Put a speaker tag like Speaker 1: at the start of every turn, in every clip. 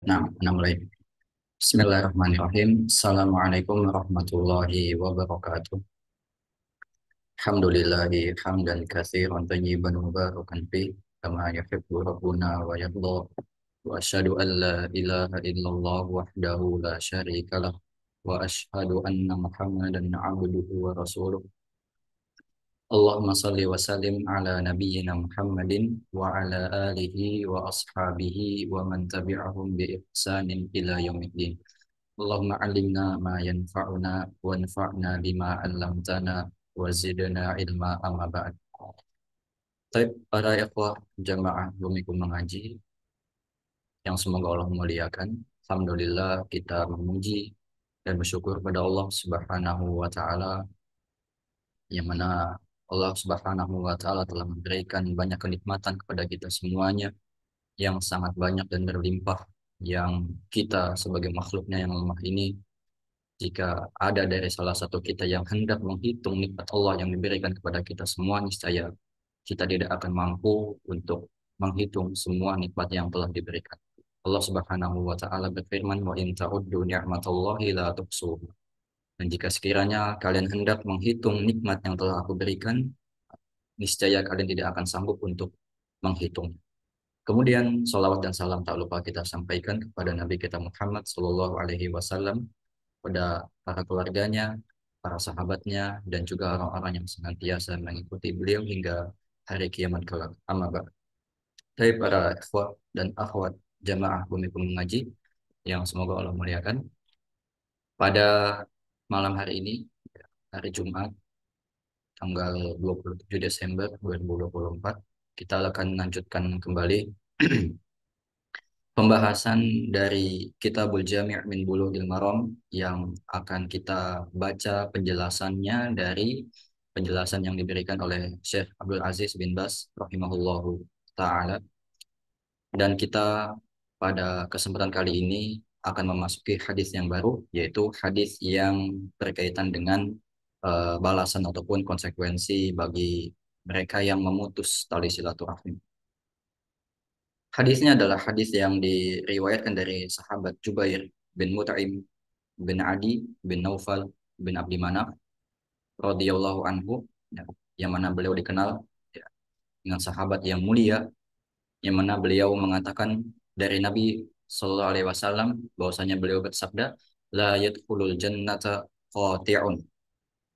Speaker 1: Nah, mulai. Bismillahirrahmanirrahim. Assalamualaikum warahmatullahi wabarakatuh. Alhamdulillahi hamdan katsiran tayyiban mubarakan fih kama yuhibbu rabbuna wa yarda. Wa asyhadu an la ilaha illallah wahdahu la syarika lah wa asyhadu anna Muhammadan abduhu wa rasuluh. Allahumma salli wa sallim ala nabiyyina Muhammadin wa ala alihi wa ashabihi wa man tabi'ahum bi ihsanin ila yaumiddin. Allahumma alimna ma yanfa'una wanfa'na bima 'allamtana wa zidna ilma amma ba'd. Baik, para ikhwah jamaah Bumiku Mengaji yang semoga Allah muliakan. Alhamdulillah kita memuji dan bersyukur pada Allah Subhanahu wa taala yang mana Allah Subhanahu wa taala telah memberikan banyak kenikmatan kepada kita semuanya yang sangat banyak dan berlimpah, yang kita sebagai makhluknya yang lemah ini, jika ada dari salah satu kita yang hendak menghitung nikmat Allah yang diberikan kepada kita semua, niscaya kita tidak akan mampu untuk menghitung semua nikmat yang telah diberikan. Allah Subhanahu wa taala berfirman, "Wa in ta'uddu ni'matallahi la tuhsuha." Dan jika sekiranya kalian hendak menghitung nikmat yang telah aku berikan, niscaya kalian tidak akan sanggup untuk menghitung. Kemudian salawat dan salam tak lupa kita sampaikan kepada Nabi kita Muhammad Sallallahu Alaihi Wasallam, pada para keluarganya, para sahabatnya, dan juga orang-orang yang senantiasa mengikuti beliau hingga hari kiamat kelak. Amma ba'd. Dari para ikhwah dan akhwat jamaah Bumi Mengaji yang semoga Allah muliakan, pada malam hari ini, hari Jumat, tanggal 27 Desember 2024, kita akan melanjutkan kembali pembahasan dari Kitabul Jami' min Bulughil Maram yang akan kita baca penjelasannya dari penjelasan yang diberikan oleh Syekh Abdul Aziz bin Bas rahimahullahu taala. Dan kita pada kesempatan kali ini akan memasuki hadis yang baru, yaitu hadis yang berkaitan dengan balasan ataupun konsekuensi bagi mereka yang memutus tali silaturahmi. Hadisnya adalah hadis yang diriwayatkan dari sahabat Jubair bin Mut'im bin Adi bin Naufal bin Abdi Manaf radhiyallahu anhu, ya, yang mana beliau dikenal, ya, dengan sahabat yang mulia, yang mana beliau mengatakan dari Nabi Shallallahu Alaihi Wasallam bahwasanya beliau bersabda, la yadkhulul jannata qati'un,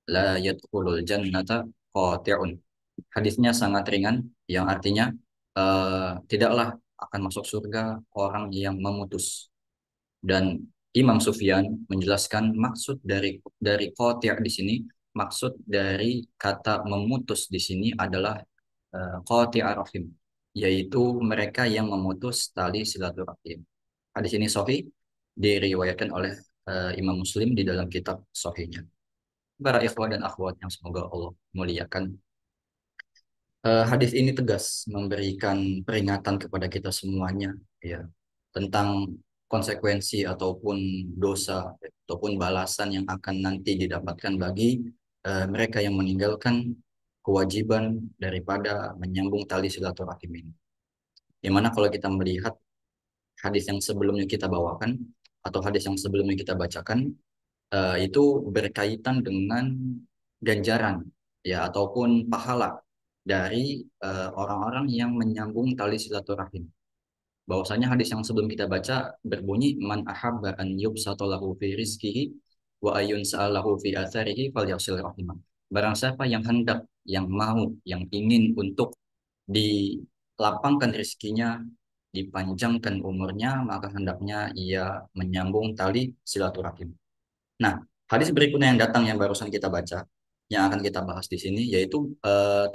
Speaker 1: la yadkhulul jannata qati'un. Hadisnya sangat ringan, yang artinya tidaklah akan masuk surga orang yang memutus. Dan Imam Sufyan menjelaskan maksud dari qati' di sini, maksud dari kata memutus di sini adalah qati'ar rahim, yaitu mereka yang memutus tali silaturahim. Hadis ini sahih, diriwayatkan oleh Imam Muslim di dalam kitab sahihnya. Para ikhwah dan akhwat yang semoga Allah muliakan, hadis ini tegas memberikan peringatan kepada kita semuanya, ya, tentang konsekuensi ataupun dosa ataupun balasan yang akan nanti didapatkan bagi mereka yang meninggalkan kewajiban daripada menyambung tali silaturahim ini. Yang mana kalau kita melihat hadis yang sebelumnya kita bawakan atau hadis yang sebelumnya kita bacakan, itu berkaitan dengan ganjaran, ya, ataupun pahala dari orang-orang yang menyambung tali silaturahim. Bahwasanya hadis yang sebelum kita baca berbunyi, man ahabba an yubsata lahu fi rizqihi wa ayun sa'alahu fi atharihi falyasil rahimah. Barang siapa yang hendak, yang mau, yang ingin untuk dilapangkan rezekinya, dipanjangkan umurnya, maka hendaknya ia menyambung tali silaturahim. Nah, hadis berikutnya yang datang yang barusan kita baca, yang akan kita bahas di sini, yaitu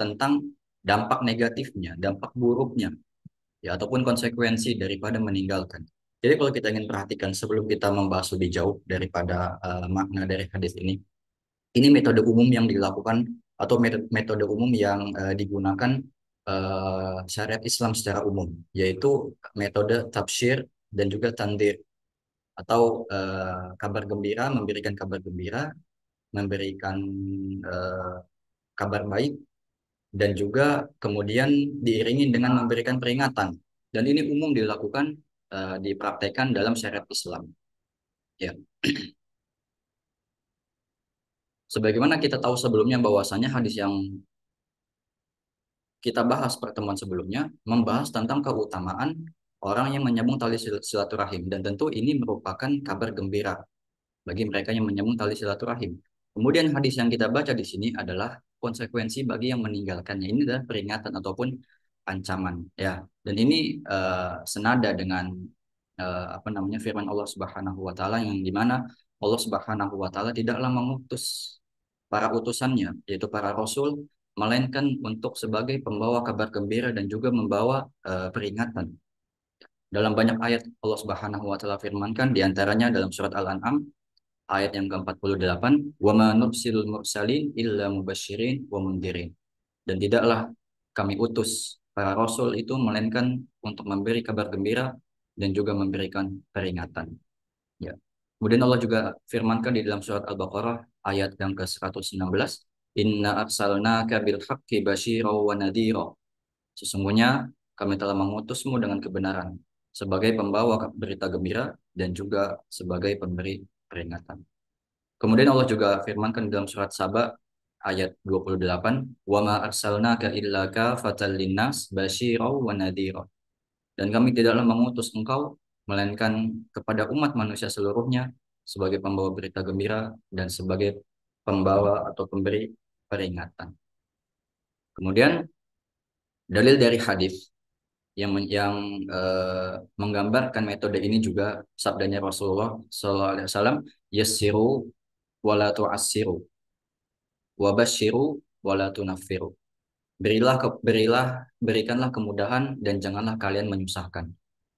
Speaker 1: tentang dampak negatifnya, dampak buruknya, ya, ataupun konsekuensi daripada meninggalkan. Jadi kalau kita ingin perhatikan sebelum kita membahas lebih jauh daripada makna dari hadis ini metode umum yang dilakukan atau metode umum yang digunakan syariat Islam secara umum, yaitu metode tafsir dan juga tandir, atau kabar gembira, memberikan kabar gembira, memberikan eh, kabar baik, dan juga kemudian diiringi dengan memberikan peringatan. Dan ini umum dilakukan dipraktekkan dalam syariat Islam. Ya, sebagaimana kita tahu sebelumnya bahwasanya hadis yang kita bahas pertemuan sebelumnya membahas tentang keutamaan orang yang menyambung tali silaturahim, dan tentu ini merupakan kabar gembira bagi mereka yang menyambung tali silaturahim. Kemudian hadis yang kita baca di sini adalah konsekuensi bagi yang meninggalkannya. Ini adalah peringatan ataupun ancaman, ya. Dan ini senada dengan apa namanya firman Allah Subhanahu wa taala, yang dimana Allah Subhanahu wa taala tidaklah mengutus para utusannya, yaitu para rasul, melainkan untuk sebagai pembawa kabar gembira dan juga membawa peringatan. Dalam banyak ayat Allah Subhanahu wa taala firmankan, diantaranya dalam surat Al-An'am ayat yang ke-48, wa ma nursilul mursalin illa mubasyirin wa mundirin. Dan tidaklah kami utus para rasul itu melainkan untuk memberi kabar gembira dan juga memberikan peringatan. Ya. Kemudian Allah juga firmankan di dalam surat Al-Baqarah ayat yang ke-116, inna arsalnaka bil haqqi basyira wa nadhira. Sesungguhnya kami telah mengutusmu dengan kebenaran sebagai pembawa berita gembira dan juga sebagai pemberi peringatan. Kemudian Allah juga firmankan dalam surat Saba ayat 28, wa ma arsalnaka illa kafatan linnas basyira wa nadhira. Dan kami tidaklah mengutus engkau melainkan kepada umat manusia seluruhnya sebagai pembawa berita gembira dan sebagai pembawa atau pemberi peringatan. Kemudian dalil dari hadis yang menggambarkan metode ini juga sabdanya Rasulullah SAW, yassiru wala tu'assiru wabashiru wala tunaffiru. Berikanlah kemudahan dan janganlah kalian menyusahkan.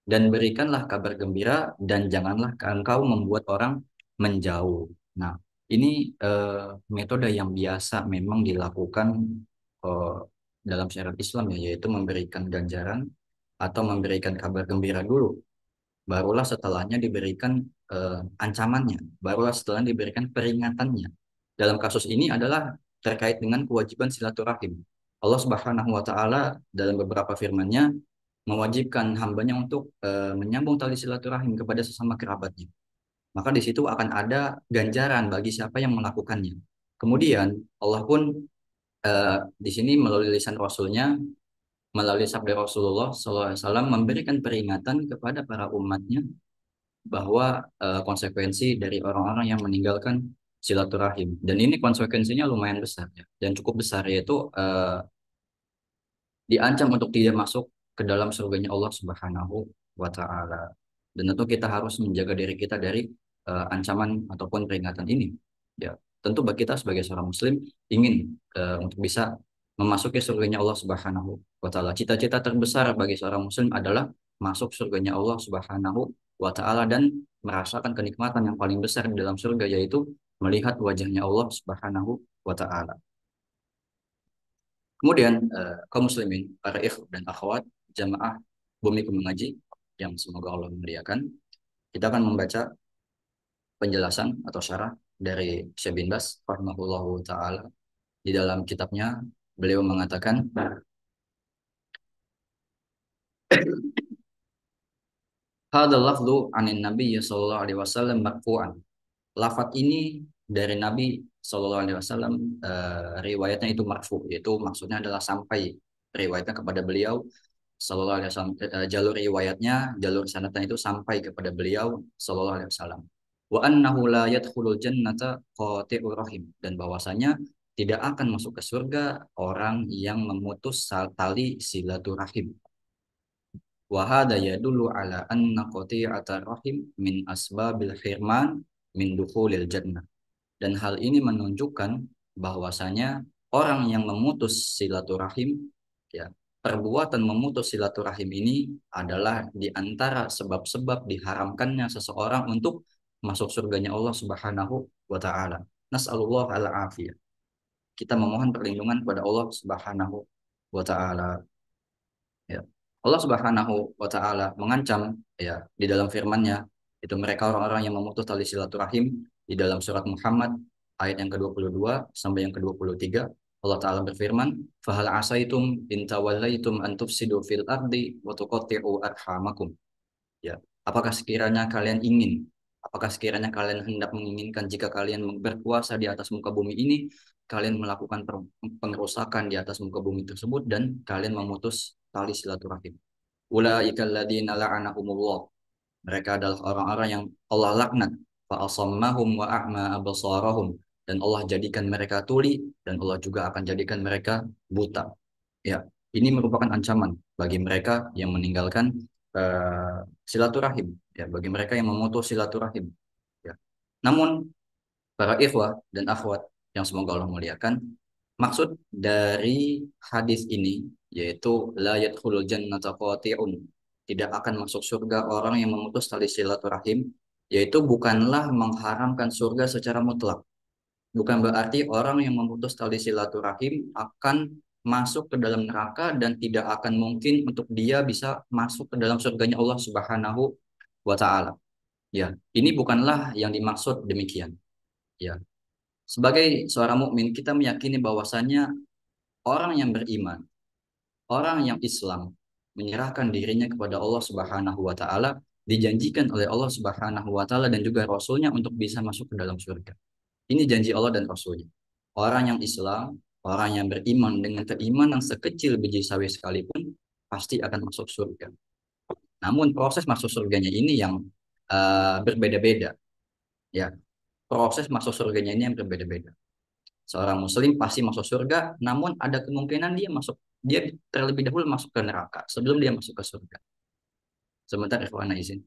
Speaker 1: Dan berikanlah kabar gembira dan janganlah engkau membuat orang menjauh. Nah, ini metode yang biasa memang dilakukan eh, dalam syariat Islam, ya, yaitu memberikan ganjaran atau memberikan kabar gembira dulu. Barulah setelahnya diberikan ancamannya, barulah setelahnya diberikan peringatannya. Dalam kasus ini adalah terkait dengan kewajiban silaturahim. Allah Subhanahu wa taala dalam beberapa firman-Nya mewajibkan hambanya untuk menyambung tali silaturahim kepada sesama kerabatnya. Maka di situ akan ada ganjaran bagi siapa yang melakukannya. Kemudian Allah pun di sini melalui lisan Rasulnya, melalui sabda Rasulullah SAW, memberikan peringatan kepada para umatnya bahwa konsekuensi dari orang-orang yang meninggalkan silaturahim. Dan ini konsekuensinya lumayan besar, ya, dan cukup besar, yaitu diancam untuk tidak masuk ke dalam surganya Allah Subhanahu wa taala. Dan tentu kita harus menjaga diri kita dari ancaman ataupun peringatan ini. Ya, tentu bagi kita sebagai seorang muslim ingin untuk bisa memasuki surganya Allah Subhanahu wa taala. Cita-cita terbesar bagi seorang muslim adalah masuk surganya Allah Subhanahu wa taala dan merasakan kenikmatan yang paling besar di dalam surga, yaitu melihat wajahnya Allah Subhanahu wa taala. Kemudian kaum muslimin, para ikhwan dan akhwat, jamaah Bumiku Mengaji yang semoga Allah memuliakan, kita akan membaca penjelasan atau syarah dari Syekh bin Baz rahimahullahu taala. Di dalam kitabnya beliau mengatakan, hadzal lafdzu anin nabiy sallallahu alaihi wasallam marfu'an. Lafaz ini dari Nabi sallallahu alaihi wasallam, riwayatnya itu marfu, yaitu maksudnya adalah sampai riwayatnya kepada beliau sallallahu alaihi wasallam. Jalur riwayatnya, jalur sanadnya itu sampai kepada beliau sallallahu alaihi wasallam. Wa annahu la yadkhulul jannata qati'ur rahim, dan bahwasanya tidak akan masuk ke surga orang yang memutus tali silaturahim. Wa hadza yadullu ala anna qati'atar rahim min asbabil hirman min dukhulil jannah. Dan hal ini menunjukkan bahwasanya orang yang memutus silaturahim, ya, perbuatan memutus silaturahim ini adalah di antara sebab-sebab diharamkannya seseorang untuk masuk surganya Allah Subhanahu wa taala. Nas'alullah al-afiyah. Kita memohon perlindungan kepada Allah Subhanahu wa taala. Ya. Allah Subhanahu wa taala mengancam, ya, di dalam firman-Nya, itu mereka orang-orang yang memutus tali silaturahim, di dalam surat Muhammad ayat yang ke-22 sampai yang ke-23. Allah taala berfirman, "Fahal asaitum in tawallaitum an tufsidu fil ardi wa tuqatti'u arhamakum." Ya, apakah sekiranya kalian ingin, apakah sekiranya kalian hendak menginginkan jika kalian berkuasa di atas muka bumi ini, kalian melakukan pengerusakan di atas muka bumi tersebut dan kalian memutus tali silaturahim. Ulaika alladzina la'anahumullah. Mereka adalah orang-orang yang Allah laknat. Fa'asammahum wa a'ma absarahum. Dan Allah jadikan mereka tuli dan Allah juga akan jadikan mereka buta. Ya, ini merupakan ancaman bagi mereka yang meninggalkan eh, silaturahim, ya, bagi mereka yang memutus silaturahim. Ya. Namun para ikhwah dan akhwat yang semoga Allah muliakan, maksud dari hadis ini yaitu la yadkhulul jannata qati'un, tidak akan masuk surga orang yang memutus tali silaturahim, yaitu bukanlah mengharamkan surga secara mutlak. Bukan berarti orang yang memutus tali silaturahim akan masuk ke dalam neraka dan tidak akan mungkin untuk dia bisa masuk ke dalam surganya Allah Subhanahu wa taala. Ya, ini bukanlah yang dimaksud demikian. Ya, sebagai seorang mukmin kita meyakini bahwasannya orang yang beriman, orang yang Islam menyerahkan dirinya kepada Allah Subhanahu wa taala dijanjikan oleh Allah Subhanahu wa taala dan juga rasulnya untuk bisa masuk ke dalam surga. Ini janji Allah dan Rasulnya. Orang yang Islam, orang yang beriman dengan keimanan sekecil biji sawi sekalipun, pasti akan masuk surga. Namun proses masuk surganya ini yang berbeda-beda. Ya, proses masuk surganya ini yang berbeda-beda. Seorang Muslim pasti masuk surga, namun ada kemungkinan dia terlebih dahulu masuk ke neraka sebelum dia masuk ke surga. Sebentar, ikhwan izin.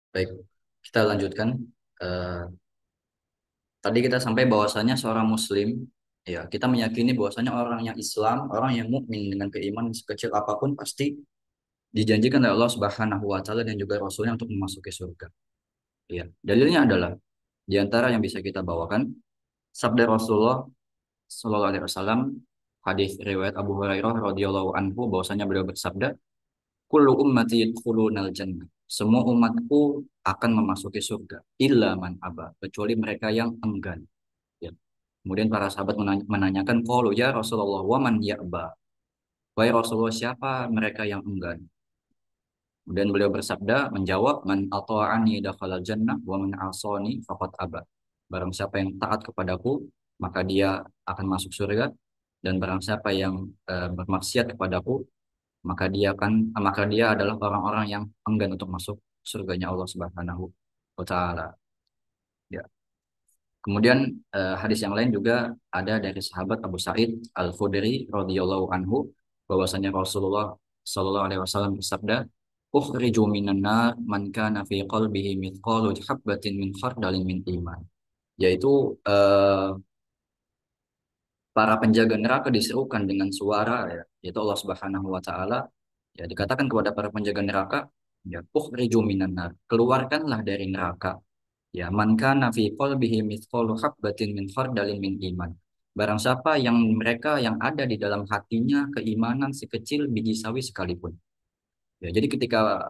Speaker 1: Baik, kita lanjutkan. Eh, Tadi kita sampai bahwasanya seorang Muslim, ya kita meyakini bahwasanya orang yang Islam, orang yang mukmin dengan keimanan sekecil apapun pasti dijanjikan oleh Allah Subhanahu Wa Taala dan juga Rasulnya untuk memasuki surga. Ya, dalilnya adalah di antara yang bisa kita bawakan sabda Rasulullah Shallallahu Alaihi Wasallam, hadis riwayat Abu Hurairah radhiyallahu anhu bahwasanya beliau bersabda, "Kullu ummati yadkhulunal jannah." Semua umatku akan memasuki surga, illa man aba, kecuali mereka yang enggan. Ya. Kemudian para sahabat menanyakan, "Qalu ya Rasulullah, wa man ya'ba?" Wahai Rasulullah, siapa mereka yang enggan? Kemudian beliau bersabda, menjawab, "Man ata'ani dakhalal jannah wa man 'asani faqad aba." Barang siapa yang taat kepadaku, maka dia akan masuk surga, dan barang siapa yang bermaksiat kepadaku, maka dia adalah orang-orang yang enggan untuk masuk surganya Allah Subhanahu wa taala. Ya. Kemudian hadis yang lain juga ada dari sahabat Abu Sa'id Al-Khudri radhiyallahu anhu bahwasanya Rasulullah sallallahu alaihi wasallam bersabda, "Ukhriju minan nar man kana fi qalbihi mithqalu habbatin min khardalin min iman." Yaitu para penjaga neraka diserukan dengan suara, ya, yaitu Allah Subhanahu wa taala, ya dikatakan kepada para penjaga neraka, ya, "Ukhriju minan nar." Keluarkanlah dari neraka Ya, man kana fi qalbihi mithqalu habbatin min khardalin min iman. Barang siapa yang mereka yang ada di dalam hatinya keimanan sekecil biji sawi sekalipun. Ya, jadi ketika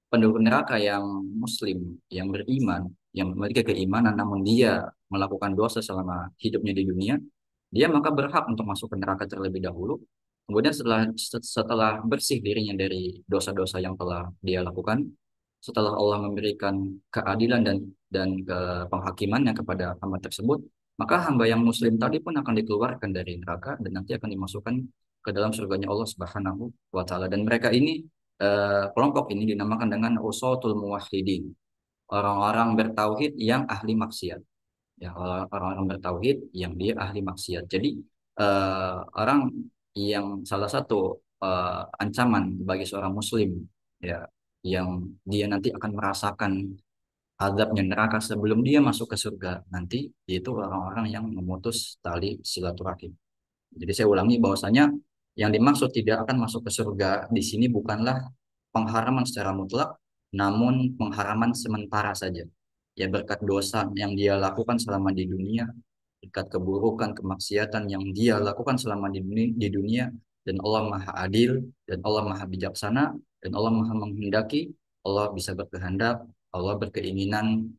Speaker 1: penduduk neraka yang muslim, yang beriman, yang memiliki keimanan namun dia melakukan dosa selama hidupnya di dunia, dia maka berhak untuk masuk ke neraka terlebih dahulu. Kemudian setelah bersih dirinya dari dosa-dosa yang telah dia lakukan, setelah Allah memberikan keadilan dan ke penghakimannya kepada hamba tersebut, maka hamba yang muslim tadi pun akan dikeluarkan dari neraka dan nanti akan dimasukkan ke dalam surganya Allah Subhanahu wa taala. Dan mereka ini kelompok ini dinamakan dengan usatul muwahhidin, orang-orang bertauhid yang ahli maksiat. Ya, orang-orang bertauhid yang dia ahli maksiat. Jadi orang yang salah satu ancaman bagi seorang muslim, ya, yang dia nanti akan merasakan azabnya neraka sebelum dia masuk ke surga nanti, yaitu orang-orang yang memutus tali silaturahim. Jadi saya ulangi bahwasanya yang dimaksud tidak akan masuk ke surga di sini bukanlah pengharaman secara mutlak, namun pengharaman sementara saja. Ya, berkat dosa yang dia lakukan selama di dunia, berkat keburukan, kemaksiatan yang dia lakukan selama di dunia, dan Allah Maha Adil, dan Allah Maha Bijaksana, dan Allah Maha Menghendaki, Allah bisa berkehendak, Allah berkeinginan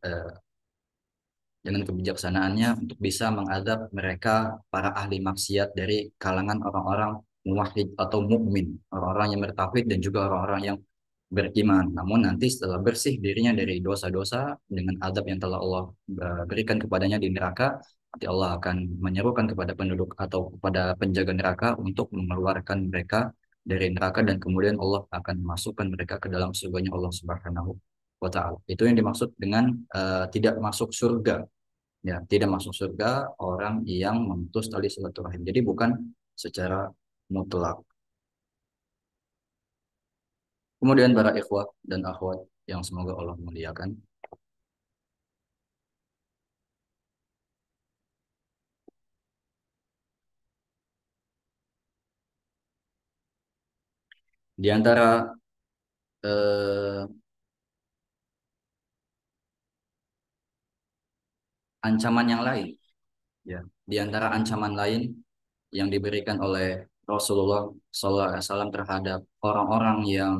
Speaker 1: dengan kebijaksanaannya untuk bisa mengadab mereka para ahli maksiat dari kalangan orang-orang muwahhid atau mukmin, orang-orang yang bertauhid dan juga orang-orang yang beriman. Namun nanti setelah bersih dirinya dari dosa-dosa dengan adab yang telah Allah berikan kepadanya di neraka, nanti Allah akan menyerukan kepada penduduk atau kepada penjaga neraka untuk mengeluarkan mereka dari neraka dan kemudian Allah akan masukkan mereka ke dalam surganya Allah Subhanahu wa taala. Itu yang dimaksud dengan tidak masuk surga. Ya, tidak masuk surga orang yang memutus tali silaturahim. Jadi bukan secara mutlak. Kemudian para ikhwah dan akhwat yang semoga Allah muliakan. Di antara eh, ancaman yang lain, ya, di antara ancaman lain yang diberikan oleh Rasulullah SAW terhadap orang-orang yang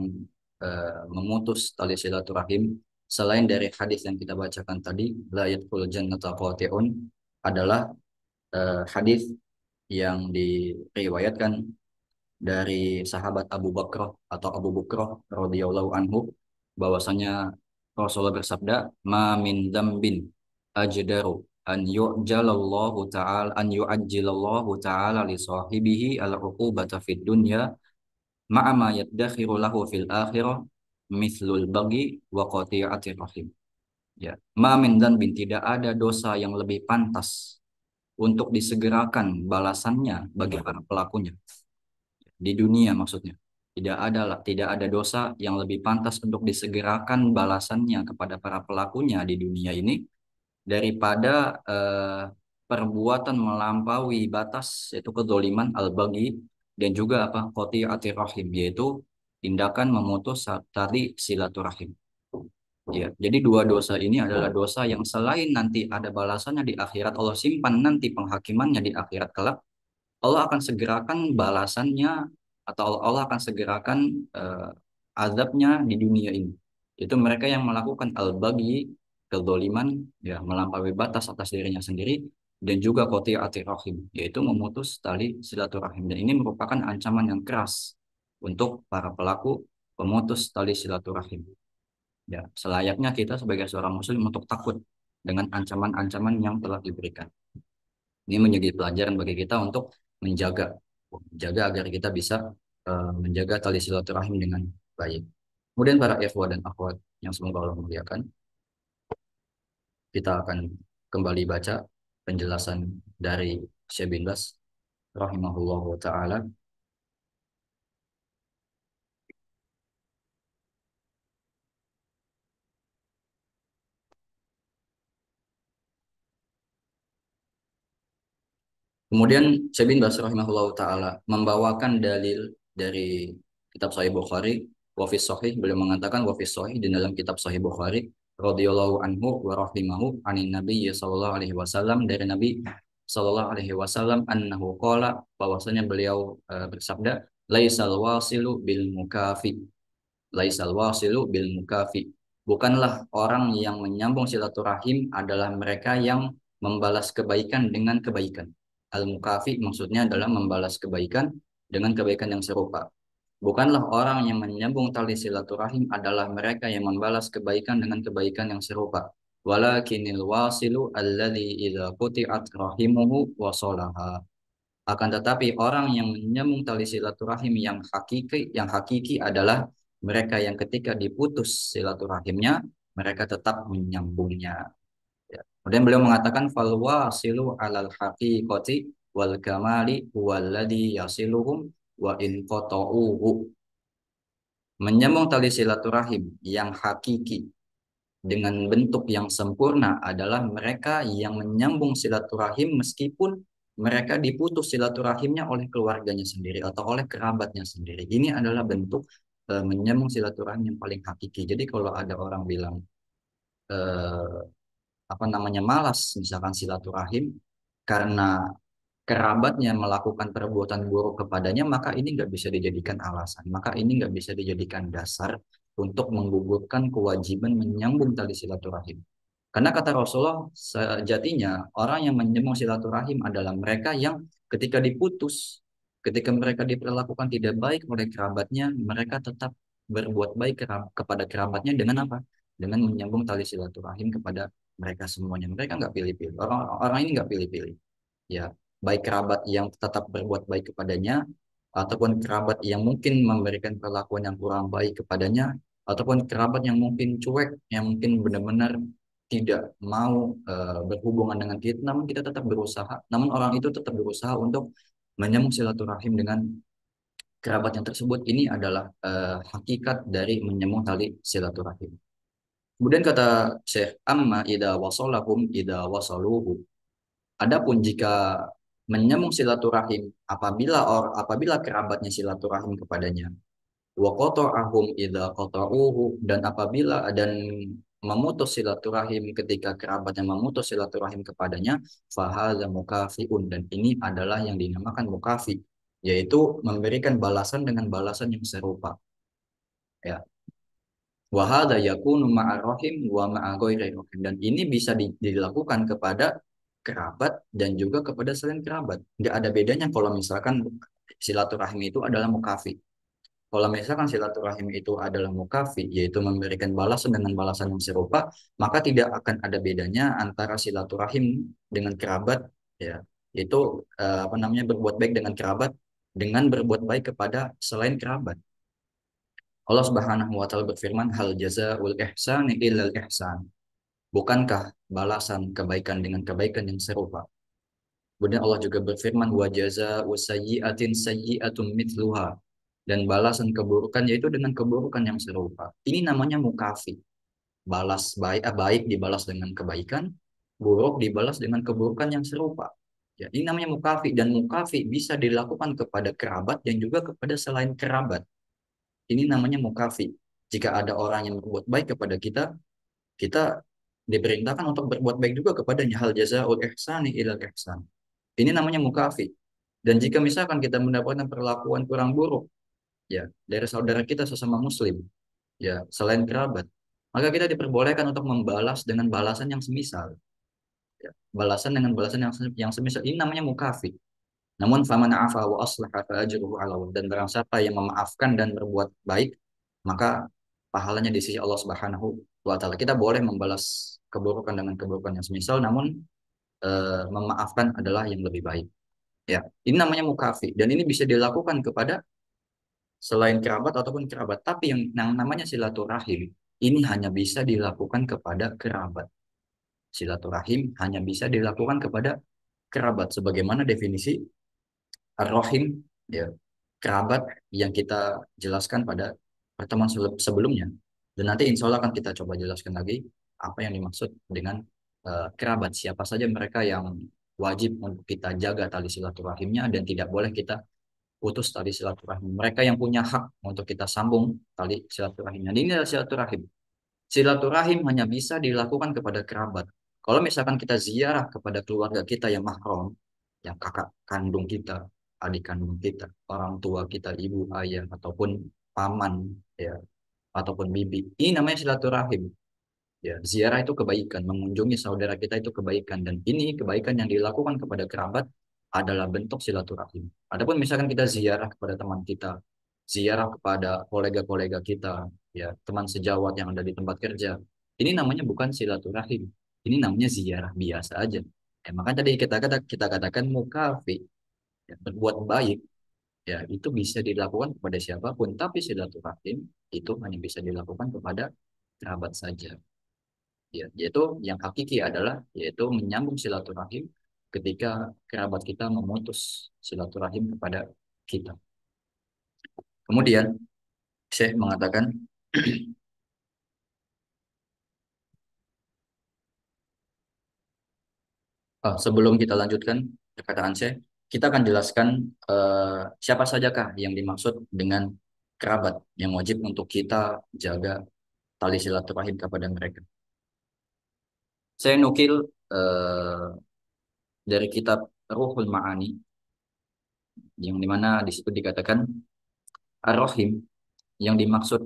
Speaker 1: memutus tali silaturahim, selain dari hadis yang kita bacakan tadi, la yadkhul jannata qati'un, adalah hadis yang diriwayatkan dari sahabat Abu Bakar atau Abu Bakrah radhiyallahu anhu, bahwasanya Rasulullah bersabda, "Ma min dzambin ajdaru an yu'jalallahu ta'ala an yu'ajjilallahu ta'ala li sahibihi al-uqubata fid dunya ma'a ma yaddakhiru lahu fil akhirah mithlul bagi wa qati'atir rahim." Ya, ma min dzambin, tidak ada dosa yang lebih pantas untuk disegerakan balasannya bagi para pelakunya di dunia, maksudnya tidak ada dosa yang lebih pantas untuk disegerakan balasannya kepada para pelakunya di dunia ini daripada perbuatan melampaui batas, yaitu kezoliman al-baghi, dan juga apa, qati'atir rahim, yaitu tindakan memutus tali silaturahim. Ya, jadi dua dosa ini adalah dosa yang selain nanti ada balasannya di akhirat, Allah simpan nanti penghakimannya di akhirat kelak, Allah akan segerakan balasannya, atau Allah akan segerakan azabnya di dunia ini. Itu mereka yang melakukan al-baghi, kezaliman, ya, melampaui batas atas dirinya sendiri, dan juga qati'atir rahim, yaitu memutus tali silaturahim. Dan ini merupakan ancaman yang keras untuk para pelaku pemutus tali silaturahim. Ya, selayaknya kita sebagai seorang muslim untuk takut dengan ancaman-ancaman yang telah diberikan. Ini menjadi pelajaran bagi kita untuk menjaga, menjaga agar kita bisa menjaga tali silaturahim dengan baik. Kemudian para ikhwah dan akhwat yang semoga Allah muliakan, kita akan kembali baca penjelasan dari Syekh bin Baz rahimahullahu taala. Kemudian Syekh bin Baz rahimahullahu taala membawakan dalil dari kitab Sahih Bukhari, wa fi sahih, beliau mengatakan wa fi sahih, di dalam kitab Sahih Bukhari, radhiyallahu anhu wa rahimahu anin Nabi sallallahu alaihi wasallam, dari Nabi sallallahu alaihi wasallam, annahu qala, bahwasanya beliau bersabda, laisal wasilu bil mukafi, laisal wasilu bil mukafi, bukanlah orang yang menyambung silaturahim adalah mereka yang membalas kebaikan dengan kebaikan. Al mukafi maksudnya adalah membalas kebaikan dengan kebaikan yang serupa. Bukanlah orang yang menyambung tali silaturahim adalah mereka yang membalas kebaikan dengan kebaikan yang serupa. Walakinil wasilu alladzi idza quti'at rahimuhu wasolaha. Akan tetapi orang yang menyambung tali silaturahim yang hakiki adalah mereka yang ketika diputus silaturahimnya, mereka tetap menyambungnya. Ya. Kemudian beliau mengatakan fal wasilu alal haqiqati wal kamali huwallazi yasiluhum wa in qata'uhu. Menyambung tali silaturahim yang hakiki dengan bentuk yang sempurna adalah mereka yang menyambung silaturahim meskipun mereka diputus silaturahimnya oleh keluarganya sendiri atau oleh kerabatnya sendiri. Ini adalah bentuk menyambung silaturahim yang paling hakiki. Jadi kalau ada orang bilang eh, malas misalkan silaturahim karena kerabatnya melakukan perbuatan buruk kepadanya, maka ini nggak bisa dijadikan alasan. Maka ini nggak bisa dijadikan dasar untuk menggugurkan kewajiban menyambung tali silaturahim. Karena kata Rasulullah, sejatinya orang yang menyambung silaturahim adalah mereka yang ketika diputus, ketika mereka diperlakukan tidak baik oleh kerabatnya, mereka tetap berbuat baik kepada kerabatnya dengan apa? Dengan menyambung tali silaturahim kepada mereka semuanya. Mereka nggak pilih-pilih. Orang ini nggak pilih-pilih. Ya, baik kerabat yang tetap berbuat baik kepadanya, ataupun kerabat yang mungkin memberikan perlakuan yang kurang baik kepadanya, ataupun kerabat yang mungkin cuek, yang mungkin benar-benar tidak mau berhubungan dengan kita, namun kita tetap berusaha, namun orang itu tetap berusaha untuk menyambung silaturahim dengan kerabat yang tersebut. Ini adalah hakikat dari menyambung tali silaturahim. Kemudian kata Syekh, amma ida wasolahum ida wasaluhu. Adapun jika menyambung silaturahim apabila kerabatnya silaturahim kepadanya, wa qata'ahum idza qata'uhu, dan memutus silaturahim ketika kerabatnya memutus silaturahim kepadanya, fahadza mukafiun, dan ini adalah yang dinamakan mukafi, yaitu memberikan balasan dengan balasan yang serupa, ya. Wa hadza yakunu ma'ar rahim wa ma'a ghairi rahim, dan ini bisa dilakukan kepada kerabat dan juga kepada selain kerabat. Nggak ada bedanya kalau misalkan silaturahim itu adalah mukafi. Kalau misalkan silaturahim itu adalah mukafi, yaitu memberikan balasan dengan balasan yang serupa, maka tidak akan ada bedanya antara silaturahim dengan kerabat, ya, itu berbuat baik dengan kerabat dengan berbuat baik kepada selain kerabat. Allah Subhanahu wa taala berfirman, hal jazaul ihsani illal ihsan. Bukankah balasan kebaikan dengan kebaikan yang serupa? Kemudian Allah juga berfirman, wa jazaa'u sayyi'atin sayyi'atun mithluha, dan balasan keburukan yaitu dengan keburukan yang serupa. Ini namanya mukafi. Baik dibalas dengan kebaikan, buruk dibalas dengan keburukan yang serupa. Ya, ini namanya mukafi, dan mukafi bisa dilakukan kepada kerabat dan juga kepada selain kerabat. Ini namanya mukafi. Jika ada orang yang berbuat baik kepada kita, kita diperintahkan untuk berbuat baik juga kepadanya. Hal jazaa'ul ihsani ilal ihsan. Ini namanya mukafi. Dan jika misalkan kita mendapatkan perlakuan kurang buruk, ya, dari saudara kita sesama muslim, ya, selain kerabat, maka kita diperbolehkan untuk membalas dengan balasan yang semisal, ya. Balasan dengan balasan yang semisal ini namanya mukafi. Namun faman afa wa aslaha fa ajruhu 'ala Allah, dan barang siapa yang memaafkan dan berbuat baik, maka pahalanya di sisi Allah Subhanahu wa taala. Kita boleh membalas keburukan dengan keburukan yang semisal, namun memaafkan adalah yang lebih baik. Ya, ini namanya mukafi, dan ini bisa dilakukan kepada selain kerabat ataupun kerabat. Tapi yang namanya silaturahim ini hanya bisa dilakukan kepada kerabat. Silaturahim hanya bisa dilakukan kepada kerabat, sebagaimana definisi ar-rahim, ya, kerabat yang kita jelaskan pada pertemuan sebelumnya. Dan nanti insya Allah akan kita coba jelaskan lagi apa yang dimaksud dengan kerabat. Siapa saja mereka yang wajib untuk kita jaga tali silaturahimnya dan tidak boleh kita putus tali silaturahim. Mereka yang punya hak untuk kita sambung tali silaturahimnya. Ini adalah silaturahim. Silaturahim hanya bisa dilakukan kepada kerabat. Kalau misalkan kita ziarah kepada keluarga kita yang mahram, yang kakak kandung kita, adik kandung kita, orang tua kita, ibu, ayah, ataupun paman, ya, ataupun bibi, ini namanya silaturahim. Ya, ziarah itu kebaikan, mengunjungi saudara kita itu kebaikan, dan ini kebaikan yang dilakukan kepada kerabat adalah bentuk silaturahim. Adapun misalkan kita ziarah kepada teman kita, ziarah kepada kolega-kolega kita, ya, teman sejawat yang ada di tempat kerja, ini namanya bukan silaturahim, ini namanya ziarah biasa aja. Makanya tadi kita katakan mukafi, ya, berbuat baik, ya itu bisa dilakukan kepada siapapun, tapi silaturahim itu hanya bisa dilakukan kepada kerabat saja. Ya, yaitu yang hakiki adalah yaitu menyambung silaturahim ketika kerabat kita memutus silaturahim kepada kita. Kemudian Syekh mengatakan, sebelum kita lanjutkan perkataan Syekh, kita akan jelaskan siapa sajakah yang dimaksud dengan kerabat yang wajib untuk kita jaga tali silaturahim kepada mereka. Saya nukil eh, dari kitab Ruhul Ma'ani, yang dimana di situ dikatakan Ar-Rahim yang dimaksud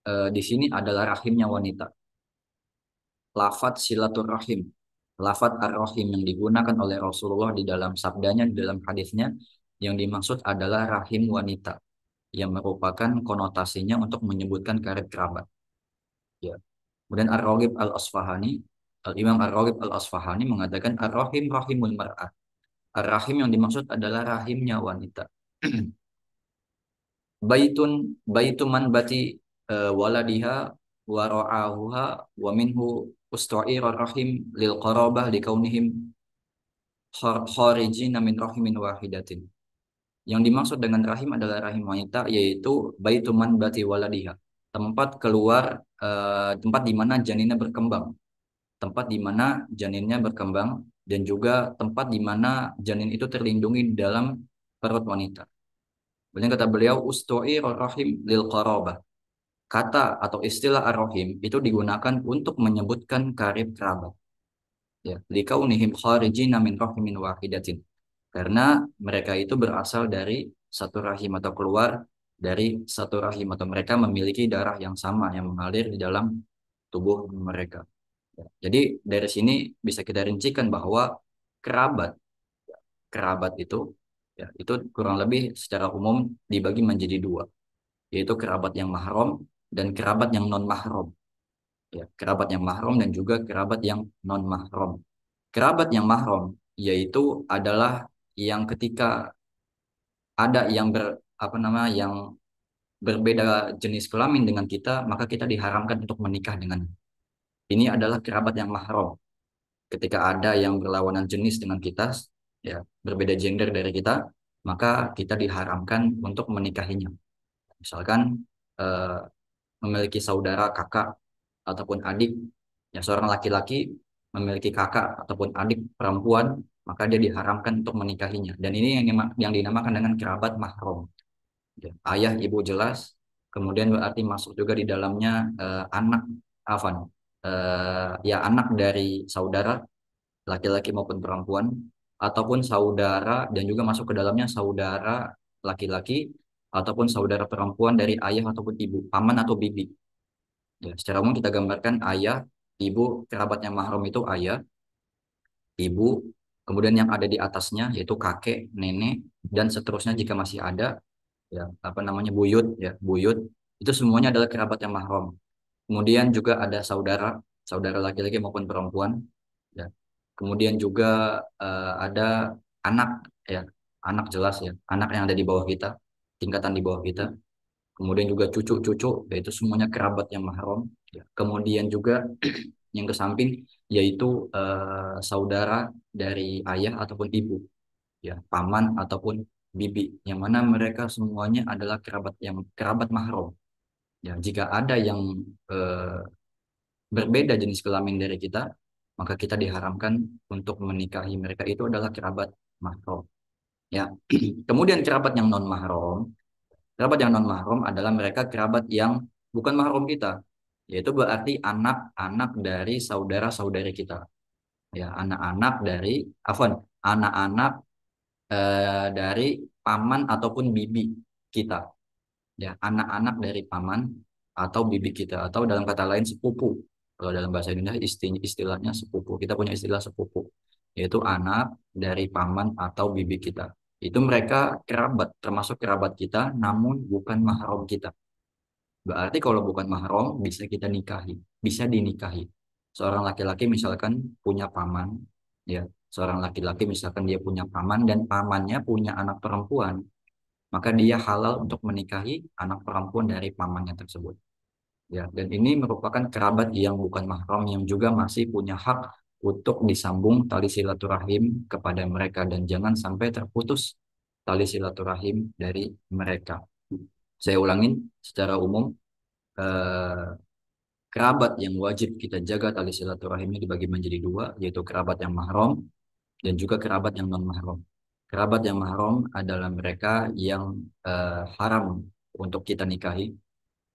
Speaker 1: di sini adalah rahimnya wanita. Lafat silaturahim, lafat ar-rahim yang digunakan oleh Rasulullah di dalam sabdanya, di dalam hadisnya, yang dimaksud adalah rahim wanita, yang merupakan konotasinya untuk menyebutkan karib kerabat. Ya. Kemudian Ar-Raghib Al-Asfahani, Imam Ar-Raghib Al-Asfahani mengatakan ar-rahim rahimul mar'ah. Ar-rahim yang dimaksud adalah rahimnya wanita. Baitun manbati waladiha wa ra'ahuha wa minhu usta'ir rahim lil qarabah likaunihim kharijina min rahimin wahidatin. Yang dimaksud dengan rahim adalah rahim wanita, yaitu baitu manbati waladiha, tempat keluar tempat di mana janinnya berkembang, tempat di mana janinnya berkembang, dan juga tempat di mana janin itu terlindungi di dalam perut wanita. Kemudian kata beliau ustu'ir rahim lil qarabah. Kata atau istilah ar-rahim itu digunakan untuk menyebutkan karib kerabat. Ya, likaunihim kharijina min rahimin wahidatin. Karena mereka itu berasal dari satu rahim atau keluar dari satu rahim, atau mereka memiliki darah yang sama yang mengalir di dalam tubuh mereka. Ya, jadi dari sini bisa kita rincikan bahwa kerabat kerabat itu, ya, itu kurang lebih secara umum dibagi menjadi dua, yaitu kerabat yang mahram dan kerabat yang non mahram. Ya, kerabat yang mahram dan juga kerabat yang non mahram. Kerabat yang mahram yaitu adalah yang ketika ada yang yang berbeda jenis kelamin dengan kita, maka kita diharamkan untuk menikah dengan. Ini adalah kerabat yang mahram. Ketika ada yang berlawanan jenis dengan kita, ya, berbeda gender dari kita, maka kita diharamkan untuk menikahinya. Misalkan eh, memiliki saudara kakak ataupun adik, ya, seorang laki-laki memiliki kakak ataupun adik perempuan, maka dia diharamkan untuk menikahinya. Dan ini yang dinamakan dengan kerabat mahram. Ya, ayah ibu jelas, kemudian berarti masuk juga di dalamnya anak afan, ya, anak dari saudara laki-laki maupun perempuan, ataupun saudara, dan juga masuk ke dalamnya saudara laki-laki ataupun saudara perempuan dari ayah ataupun ibu, paman atau bibi. Ya, secara umum kita gambarkan ayah, ibu, kerabat yang mahram itu ayah, ibu, kemudian yang ada di atasnya yaitu kakek, nenek, dan seterusnya jika masih ada, ya, buyut, ya, buyut, itu semuanya adalah kerabat yang mahram. Kemudian juga ada saudara, saudara laki-laki maupun perempuan, ya. Kemudian juga ada anak, ya, anak jelas, ya, anak yang ada di bawah kita, tingkatan di bawah kita. Kemudian juga cucu-cucu, yaitu semuanya kerabat yang mahram. Ya. Kemudian juga yang ke samping yaitu saudara dari ayah ataupun ibu, ya, paman ataupun bibi, yang mana mereka semuanya adalah kerabat mahram. Ya, jika ada yang eh, berbeda jenis kelamin dari kita, maka kita diharamkan untuk menikahi mereka. Itu adalah kerabat mahram. Ya. Kemudian kerabat yang non mahram, kerabat yang non mahram adalah mereka kerabat yang bukan mahram kita. yaitu berarti anak-anak dari saudara-saudari kita. Ya, anak-anak dari, afwan, anak-anak dari paman ataupun bibi kita. Ya, anak-anak dari paman atau bibi kita, atau dalam kata lain sepupu. Kalau dalam bahasa Indonesia istilahnya sepupu. Kita punya istilah sepupu, yaitu anak dari paman atau bibi kita. Itu mereka kerabat, termasuk kerabat kita, namun bukan mahram kita. Berarti kalau bukan mahram bisa kita nikahi, bisa dinikahi. Seorang laki-laki misalkan punya paman, ya, seorang laki-laki misalkan dia punya paman dan pamannya punya anak perempuan, maka dia halal untuk menikahi anak perempuan dari pamannya tersebut. Ya, dan ini merupakan kerabat yang bukan mahram yang juga masih punya hak untuk disambung tali silaturahim kepada mereka dan jangan sampai terputus tali silaturahim dari mereka. Saya ulangin secara umum, eh, kerabat yang wajib kita jaga tali silaturahimnya dibagi menjadi dua, yaitu kerabat yang mahram dan juga kerabat yang non mahram. Kerabat yang mahram adalah mereka yang haram untuk kita nikahi,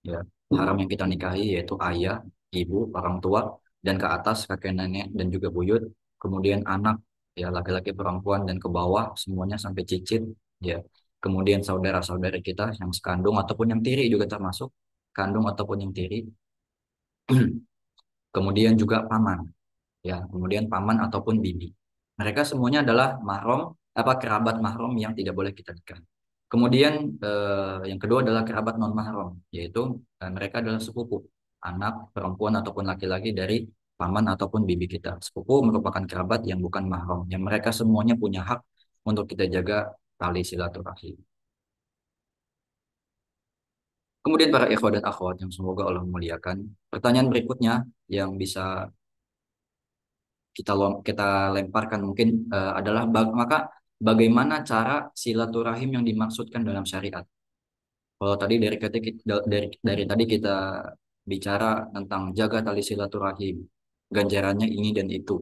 Speaker 1: ya. Haram yang kita nikahi yaitu ayah, ibu, orang tua, dan ke atas kakek nenek dan juga buyut, kemudian anak, ya, laki-laki, perempuan, dan ke bawah semuanya sampai cicit, ya. Kemudian saudara-saudara kita yang sekandung ataupun yang tiri juga termasuk, kandung ataupun yang tiri. Kemudian juga paman, ya, kemudian paman ataupun bibi. Mereka semuanya adalah mahram, apa, kerabat mahram yang tidak boleh kita nikah. Kemudian yang kedua adalah kerabat non mahram, yaitu mereka adalah sepupu, anak perempuan ataupun laki-laki dari paman ataupun bibi kita. Sepupu merupakan kerabat yang bukan mahram, yang mereka semuanya punya hak untuk kita jaga tali silaturahim. Kemudian para ikhwah dan akhwat yang semoga Allah memuliakan, pertanyaan berikutnya yang bisa kita lemparkan mungkin adalah maka bagaimana cara silaturahim yang dimaksudkan dalam syariat. Kalau tadi dari tadi kita bicara tentang jaga tali silaturahim, ganjarannya ini dan itu.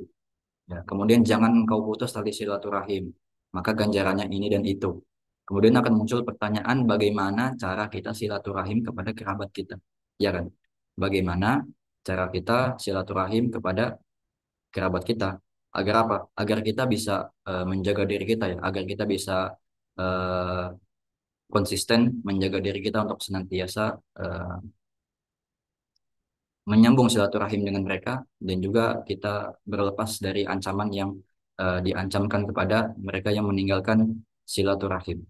Speaker 1: Ya, kemudian jangan kau putus tali silaturahim, maka ganjarannya ini dan itu. Kemudian akan muncul pertanyaan bagaimana cara kita silaturahim kepada kerabat kita, ya kan? Bagaimana cara kita silaturahim kepada kerabat kita agar apa? Agar kita bisa menjaga diri kita, ya, agar kita bisa eh, konsisten menjaga diri kita untuk senantiasa eh, menyambung silaturahim dengan mereka dan juga kita berlepas dari ancaman yang diancamkan kepada mereka yang meninggalkan silaturahim.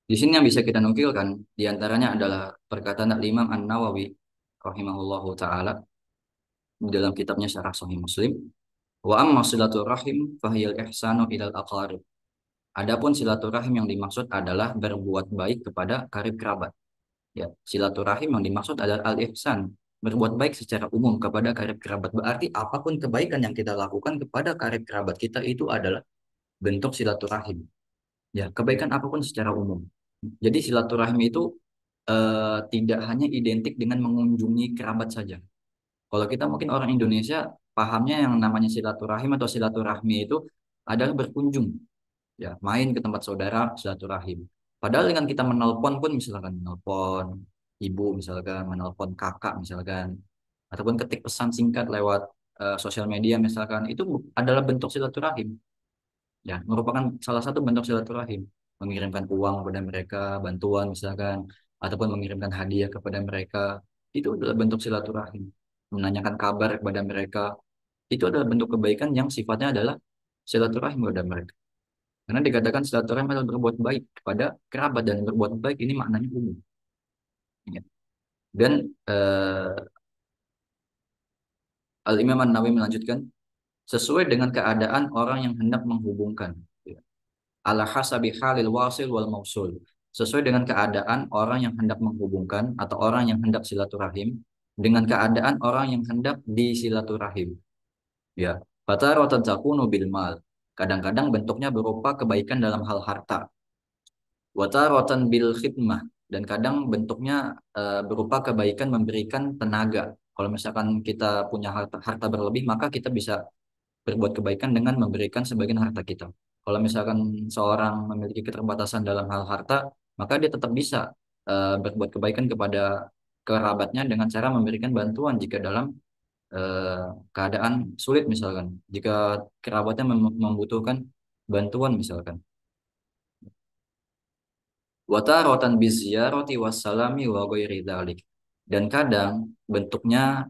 Speaker 1: Di sini yang bisa kita nukilkan diantaranya adalah perkataan Imam An-Nawawi rahimahullahu taala di dalam kitabnya Syarah Sahih Muslim, wa amma silaturahim fahiyal ihsanu ilal aqarib. Adapun silaturahim yang dimaksud adalah berbuat baik kepada karib kerabat. Ya, silaturahim yang dimaksud adalah al-ihsan, berbuat baik secara umum kepada karib kerabat. Berarti apapun kebaikan yang kita lakukan kepada karib kerabat kita itu adalah bentuk silaturahim. Ya, kebaikan apapun secara umum. Jadi silaturahim itu tidak hanya identik dengan mengunjungi kerabat saja. Kalau kita mungkin orang Indonesia pahamnya yang namanya silaturahim atau silaturahmi itu adalah berkunjung, ya, main ke tempat saudara, silaturahim. Padahal dengan kita menelpon pun, misalkan menelpon ibu, misalkan menelpon kakak, misalkan, ataupun ketik pesan singkat lewat sosial media, misalkan, itu adalah bentuk silaturahim, ya, merupakan salah satu bentuk silaturahim. Mengirimkan uang kepada mereka, bantuan misalkan, ataupun mengirimkan hadiah kepada mereka, itu adalah bentuk silaturahim. Menanyakan kabar kepada mereka, itu adalah bentuk kebaikan yang sifatnya adalah silaturahim kepada mereka. Karena dikatakan silaturahim adalah berbuat baik kepada kerabat, dan berbuat baik ini maknanya umum. Ya. Dan Al-Imam An-Nawawi melanjutkan, sesuai dengan keadaan orang yang hendak menghubungkan. Ya. Ala hasabi halil wasil wal mausul. Sesuai dengan keadaan orang yang hendak menghubungkan atau orang yang hendak silaturahim dengan keadaan orang yang hendak disilaturahim. Ya. Fataratan takunu bil mal. Kadang-kadang bentuknya berupa kebaikan dalam hal harta. Wataratan bil khidmah, dan kadang bentuknya berupa kebaikan memberikan tenaga. Kalau misalkan kita punya harta berlebih, maka kita bisa berbuat kebaikan dengan memberikan sebagian harta kita. Kalau misalkan seorang memiliki keterbatasan dalam hal harta, maka dia tetap bisa berbuat kebaikan kepada kerabatnya dengan cara memberikan bantuan jika dalam eh, keadaan sulit misalkan, jika kerabatnya membutuhkan bantuan misalkan. Wataratan biziyarati wassalami wa ghairi dzalik. Dan kadang bentuknya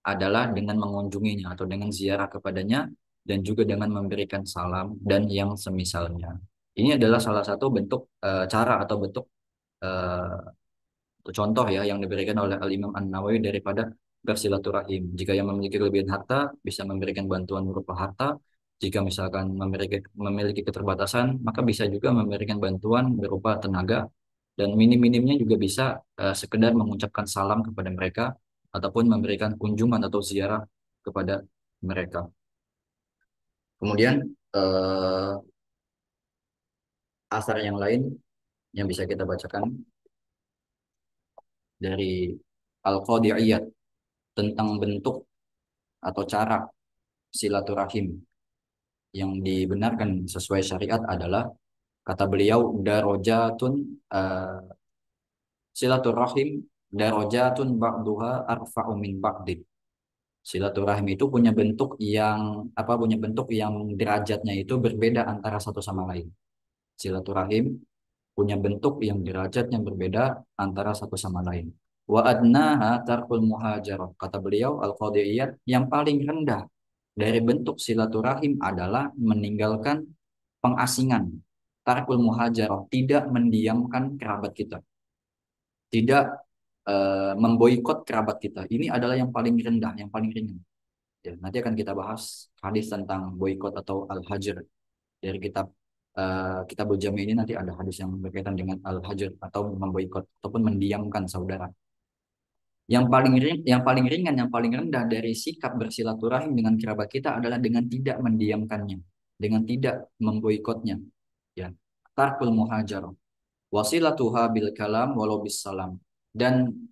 Speaker 1: adalah dengan mengunjunginya atau dengan ziarah kepadanya dan juga dengan memberikan salam dan yang semisalnya. Ini adalah salah satu bentuk cara atau bentuk eh, contoh ya yang diberikan oleh Al-Imam An-Nawawi daripada bersilaturahim. Jika yang memiliki kelebihan harta bisa memberikan bantuan berupa harta. Jika misalkan memiliki keterbatasan, maka bisa juga memberikan bantuan berupa tenaga dan minim-minimnya juga bisa sekedar mengucapkan salam kepada mereka ataupun memberikan kunjungan atau ziarah kepada mereka. Kemudian asar yang lain yang bisa kita bacakan dari Al-Qadiyat tentang bentuk atau cara silaturahim yang dibenarkan sesuai syariat adalah kata beliau darajatun silaturahim darajatun ba'duha arfa'u min ba'din. Silaturahim itu punya bentuk yang punya bentuk yang derajatnya itu berbeda antara satu sama lain. Silaturahim punya bentuk yang derajat yang berbeda antara satu sama lain. Wa adnaha tarkul muhajarah. Kata beliau Al-Qadiyat yang paling rendah dari bentuk silaturahim adalah meninggalkan pengasingan. Tarkul muhajarah, tidak mendiamkan kerabat kita, tidak memboikot kerabat kita. Ini adalah yang paling rendah, yang paling ringan. Ya, nanti akan kita bahas hadis tentang boikot atau al-hajr dari kitab Jami ini. Nanti ada hadis yang berkaitan dengan al-hajr atau memboikot ataupun mendiamkan saudara. Yang paling ringan, yang paling rendah dari sikap bersilaturahim dengan kerabat kita adalah dengan tidak mendiamkannya, dengan tidak memboikotnya. Ya, tarkul muhajar, wasilatuha bil kalam walau bis salam. Dan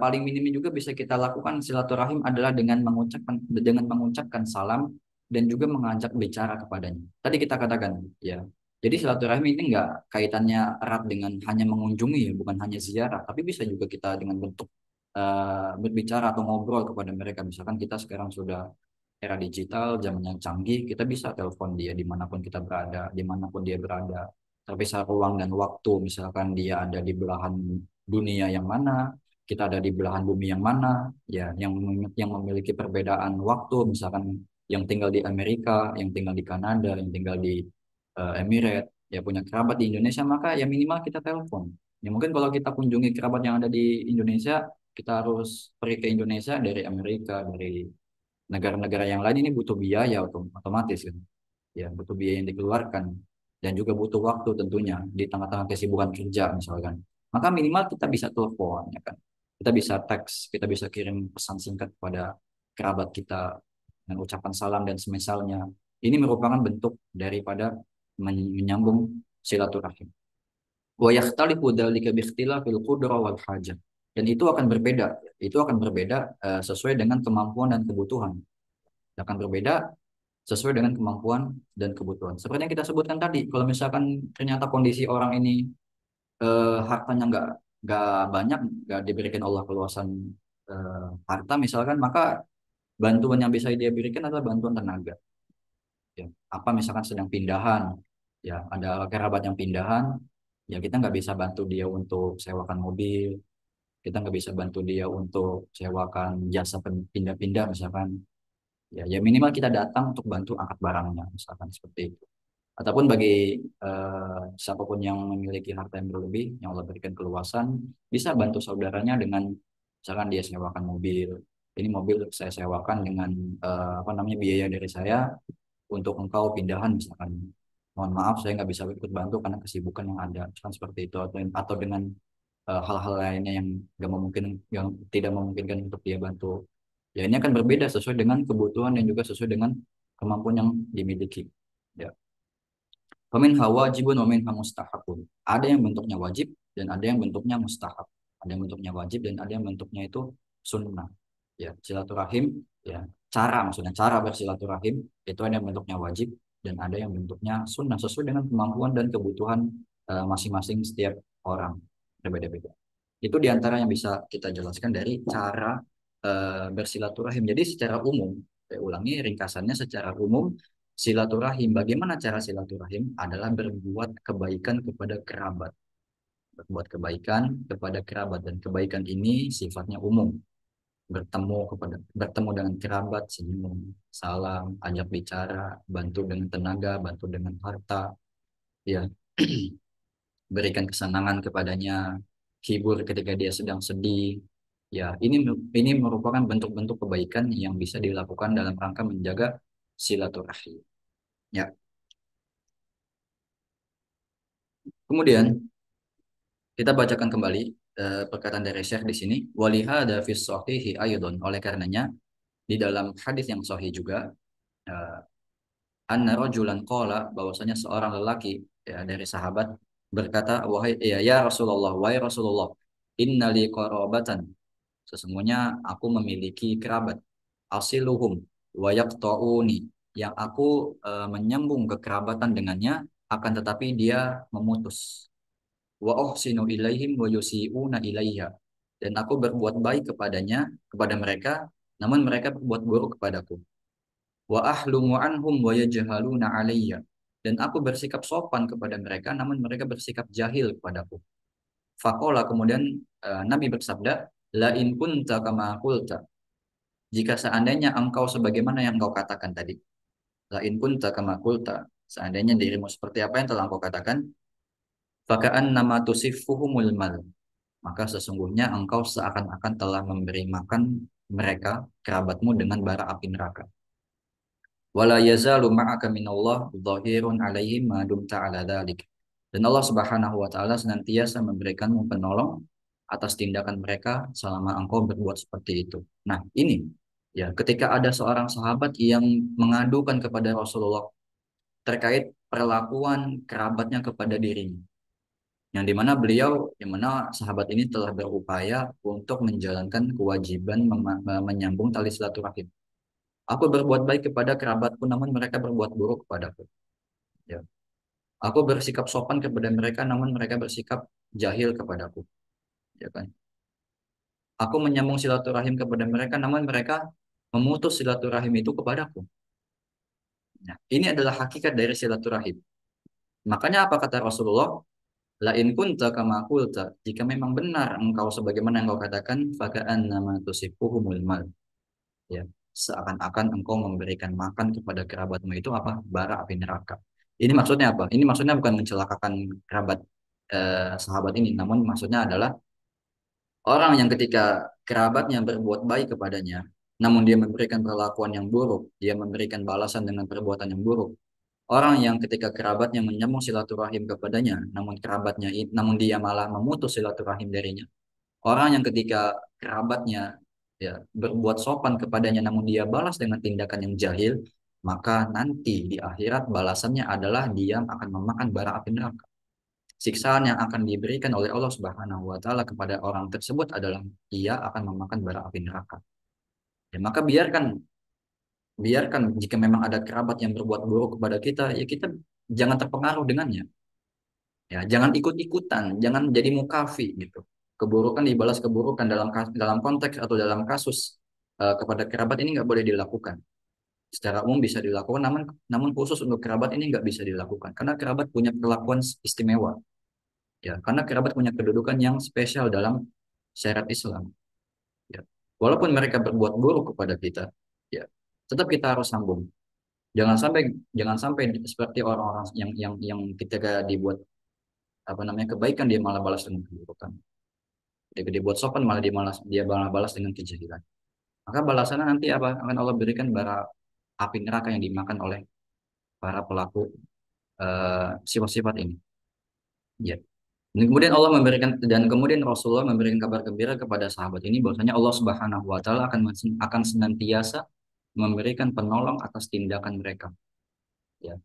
Speaker 1: paling minimnya juga bisa kita lakukan silaturahim adalah dengan mengucapkan salam dan juga mengajak bicara kepadanya. Tadi kita katakan, ya. Jadi silaturahim ini enggak kaitannya erat dengan hanya mengunjungi ya, bukan hanya ziarah, tapi bisa juga kita dengan bentuk berbicara atau ngobrol kepada mereka. Misalkan kita sekarang sudah era digital, zaman yang canggih, kita bisa telepon dia dimanapun kita berada, dimanapun dia berada. Terpisah ruang dan waktu, misalkan dia ada di belahan dunia yang mana, kita ada di belahan bumi yang mana, ya, yang memiliki perbedaan waktu, misalkan yang tinggal di Amerika, yang tinggal di Kanada, yang tinggal di Emirates, ya punya kerabat di Indonesia, maka ya minimal kita telepon. Ya mungkin kalau kita kunjungi kerabat yang ada di Indonesia, kita harus pergi ke Indonesia dari Amerika, dari negara-negara yang lain, ini butuh biaya otomatis kan. Ya, butuh biaya yang dikeluarkan dan juga butuh waktu tentunya di tengah-tengah kesibukan kerja misalkan. Maka minimal kita bisa telepon ya kan. Kita bisa teks, kita bisa kirim pesan singkat kepada kerabat kita dengan ucapan salam dan semisalnya. Ini merupakan bentuk daripada menyambung silaturahim. Wa yakhtalifu dzalika bi ikhtilafil qudrah wal hajah. Dan itu akan berbeda sesuai dengan kemampuan dan kebutuhan. Akan berbeda sesuai dengan kemampuan dan kebutuhan. Seperti yang kita sebutkan tadi, kalau misalkan ternyata kondisi orang ini hartanya nggak banyak, nggak diberikan Allah keluasan harta misalkan, maka bantuan yang bisa dia berikan adalah bantuan tenaga. Ya. Apa misalkan sedang pindahan, ya ada kerabat yang pindahan, ya kita nggak bisa bantu dia untuk sewakan mobil, kita nggak bisa bantu dia untuk sewakan jasa pindah-pindah misalkan. Ya minimal kita datang untuk bantu angkat barangnya, misalkan seperti itu. Ataupun bagi siapapun yang memiliki harta yang berlebih, yang Allah berikan keluasan, bisa bantu saudaranya dengan misalkan dia sewakan mobil. Ini mobil saya sewakan dengan biaya dari saya untuk engkau pindahan misalkan. Mohon maaf saya nggak bisa ikut bantu karena kesibukan yang ada, misalkan seperti itu atau dengan hal-hal lainnya yang tidak memungkinkan untuk dia bantu. Ya ini akan berbeda sesuai dengan kebutuhan dan juga sesuai dengan kemampuan yang dimiliki. Ya. Faminha wajibun wa minha mustahabun. Ada yang bentuknya wajib dan ada yang bentuknya mustahab. Ada yang bentuknya wajib dan ada yang bentuknya itu sunnah. Ya, silaturahim, ya, maksudnya cara bersilaturahim itu ada yang bentuknya wajib dan ada yang bentuknya sunnah sesuai dengan kemampuan dan kebutuhan masing-masing setiap orang berbeda-beda. Itu diantara yang bisa kita jelaskan dari cara bersilaturahim. Jadi secara umum, saya ulangi ringkasannya secara umum, silaturahim. Bagaimana cara silaturahim? Adalah berbuat kebaikan kepada kerabat. Berbuat kebaikan kepada kerabat dan kebaikan ini sifatnya umum. Bertemu dengan kerabat, senyum, salam, ajak bicara, bantu dengan tenaga, bantu dengan harta, ya. Berikan kesenangan kepadanya, hibur ketika dia sedang sedih. Ya, ini merupakan bentuk-bentuk kebaikan yang bisa dilakukan dalam rangka menjaga silaturahim. Ya. Kemudian kita bacakan kembali perkataan dari Syekh di sini. Walihada fis sahihi ayudun. Oleh karenanya di dalam hadis yang sahih juga eh, anna rajulan qala bahwasanya seorang lelaki ya, dari sahabat berkata wahai ya Rasulullah wahai Rasulullah innali qarabatan. Sesungguhnya aku memiliki kerabat. Asiluhum wa yaqta'uni. Yang aku menyambung kekerabatan dengannya, akan tetapi dia memutus. Wa uhsinu ilaihim wa yusi'una ilaiha. Dan aku berbuat baik kepada mereka, namun mereka berbuat buruk kepadaku. Wa ahlumu anhum wa yajhaluna alayya. Dan aku bersikap sopan kepada mereka, namun mereka bersikap jahil kepadaku. Faqala kemudian Nabi bersabda, la in kunta kama qulta. Jika seandainya engkau sebagaimana yang engkau katakan tadi, la in kunta kama qulta, seandainya dirimu seperti apa yang telah engkau katakan, faka'an nama tusifuhumul mal, maka sesungguhnya engkau seakan-akan telah memberi makan mereka, kerabatmu dengan bara api neraka. Wala yazalu ma'aka minallah dhahirun alaihim ma dumta ala dhalik. Dan Allah Subhanahu wa taala senantiasa memberikanmu penolong atas tindakan mereka selama engkau berbuat seperti itu. Nah, ini ya ketika ada seorang sahabat yang mengadukan kepada Rasulullah terkait perlakuan kerabatnya kepada dirinya. Yang dimana yang mana sahabat ini telah berupaya untuk menjalankan kewajiban menyambung tali silaturahim. Aku berbuat baik kepada kerabatku, namun mereka berbuat buruk kepadaku. Ya. Aku bersikap sopan kepada mereka, namun mereka bersikap jahil kepadaku. Ya kan? Aku menyambung silaturahim kepada mereka, namun mereka memutus silaturahim itu kepadaku. Nah, ini adalah hakikat dari silaturahim. Makanya apa kata Rasulullah? La in kunta kama qulta, jika memang benar engkau sebagaimana yang engkau katakan, faka'an nama tusifuhumul mal. Ya, seakan-akan engkau memberikan makan kepada kerabatmu itu apa? Bara api neraka. Ini maksudnya apa? Ini maksudnya bukan mencelakakan kerabat sahabat ini, namun maksudnya adalah orang yang ketika kerabatnya berbuat baik kepadanya, namun dia memberikan perlakuan yang buruk, dia memberikan balasan dengan perbuatan yang buruk. Orang yang ketika kerabatnya menyambung silaturahim kepadanya, namun dia malah memutus silaturahim darinya. Orang yang ketika kerabatnya ya berbuat sopan kepadanya, namun dia balas dengan tindakan yang jahil, maka nanti di akhirat balasannya adalah dia akan memakan bara api neraka. Siksaan yang akan diberikan oleh Allah Subhanahu wa taala kepada orang tersebut adalah ia akan memakan bara api neraka. Ya, maka biarkan jika memang ada kerabat yang berbuat buruk kepada kita, ya kita jangan terpengaruh dengannya. Ya, jangan ikut-ikutan, jangan jadi mukafi gitu. Keburukan dibalas keburukan dalam konteks atau dalam kasus kepada kerabat ini nggak boleh dilakukan. Secara umum bisa dilakukan, namun namun khusus untuk kerabat ini nggak bisa dilakukan karena kerabat punya perlakuan istimewa. Ya, karena kerabat punya kedudukan yang spesial dalam syariat Islam. Ya. Walaupun mereka berbuat buruk kepada kita, ya, tetap kita harus sambung. Jangan sampai jangan sampai seperti orang-orang yang ketika dibuat apa namanya kebaikan dia malah balas dengan keburukan. Ketika dibuat sopan malah dia malah balas dengan kejahilan. Maka balasannya nanti apa akan Allah berikan bara api neraka yang dimakan oleh para pelaku sifat-sifat ini. Ya. Dan kemudian Rasulullah memberikan kabar gembira kepada sahabat ini bahwasanya Allah Subhanahu wa taala akan senantiasa memberikan penolong atas tindakan mereka. Ya.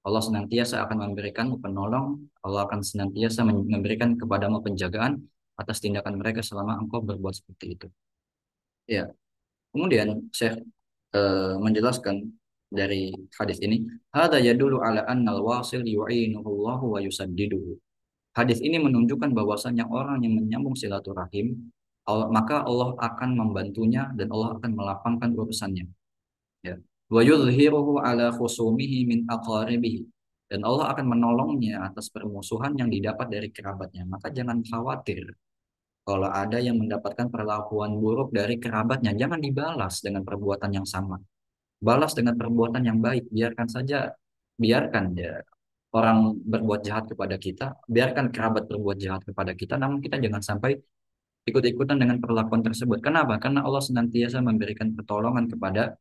Speaker 1: Allah senantiasa akan memberikan penolong, Allah akan senantiasa memberikan kepadamu penjagaan atas tindakan mereka selama engkau berbuat seperti itu. Ya. Kemudian Syekh menjelaskan dari hadis ini, hada yadullu ala annal wasil yu'inuhu Allahu wa yusaddiduhu. Hadis ini menunjukkan bahwasanya orang yang menyambung silaturahim, maka Allah akan membantunya dan Allah akan melapangkan urusannya. Ya. Wa yudhiruhu ala khusumihi min aqaribihi. Dan Allah akan menolongnya atas permusuhan yang didapat dari kerabatnya. Maka jangan khawatir kalau ada yang mendapatkan perlakuan buruk dari kerabatnya, jangan dibalas dengan perbuatan yang sama. Balas dengan perbuatan yang baik. Biarkan saja, biarkan ya orang berbuat jahat kepada kita, biarkan kerabat berbuat jahat kepada kita, namun kita jangan sampai ikut-ikutan dengan perlakuan tersebut. Kenapa? Karena Allah senantiasa memberikan pertolongan kepada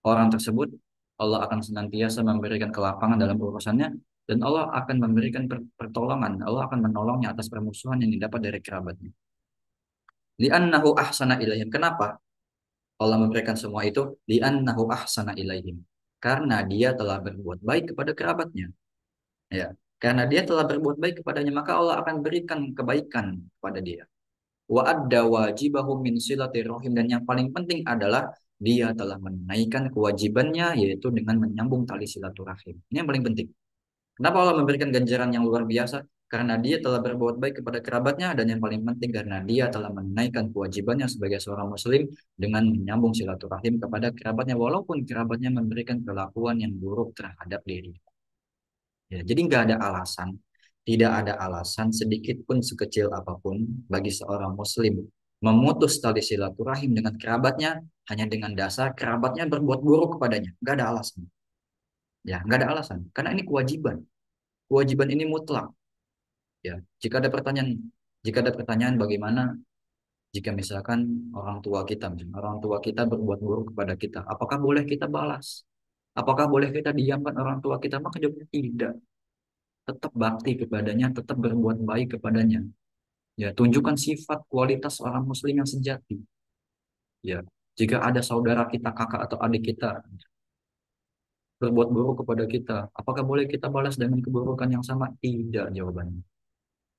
Speaker 1: orang tersebut. Allah akan senantiasa memberikan kelapangan dalam urusannya, dan Allah akan memberikan pertolongan. Allah akan menolongnya atas permusuhan yang didapat dari kerabatnya. Li'annahu ahsana ilaihim. Kenapa Allah memberikan semua itu? Li'annahu ahsana ilaihim. Karena dia telah berbuat baik kepada kerabatnya. Ya, karena dia telah berbuat baik kepadanya, maka Allah akan berikan kebaikan kepada dia. Wa adda wajibahu min silatirrahim, dan yang paling penting adalah dia telah menunaikan kewajibannya, yaitu dengan menyambung tali silaturahim. Ini yang paling penting. Kenapa Allah memberikan ganjaran yang luar biasa? Karena dia telah berbuat baik kepada kerabatnya, dan yang paling penting karena dia telah menunaikan kewajibannya sebagai seorang muslim dengan menyambung silaturahim kepada kerabatnya, walaupun kerabatnya memberikan perlakuan yang buruk terhadap diri. Ya, jadi nggak ada alasan, tidak ada alasan sedikit pun sekecil apapun bagi seorang muslim memutus tali silaturahim dengan kerabatnya hanya dengan dasar kerabatnya berbuat buruk kepadanya. Nggak ada alasan. Ya, nggak ada alasan. Karena ini kewajiban. Kewajiban ini mutlak. Ya, jika ada pertanyaan bagaimana jika misalkan orang tua kita berbuat buruk kepada kita, apakah boleh kita balas? Apakah boleh kita diamkan orang tua kita? Maka jawabnya tidak. Tetap bakti kepadanya, tetap berbuat baik kepadanya. Ya, tunjukkan sifat kualitas orang muslim yang sejati. Ya, jika ada saudara kita, kakak atau adik kita berbuat buruk kepada kita, apakah boleh kita balas dengan keburukan yang sama? Tidak jawabannya.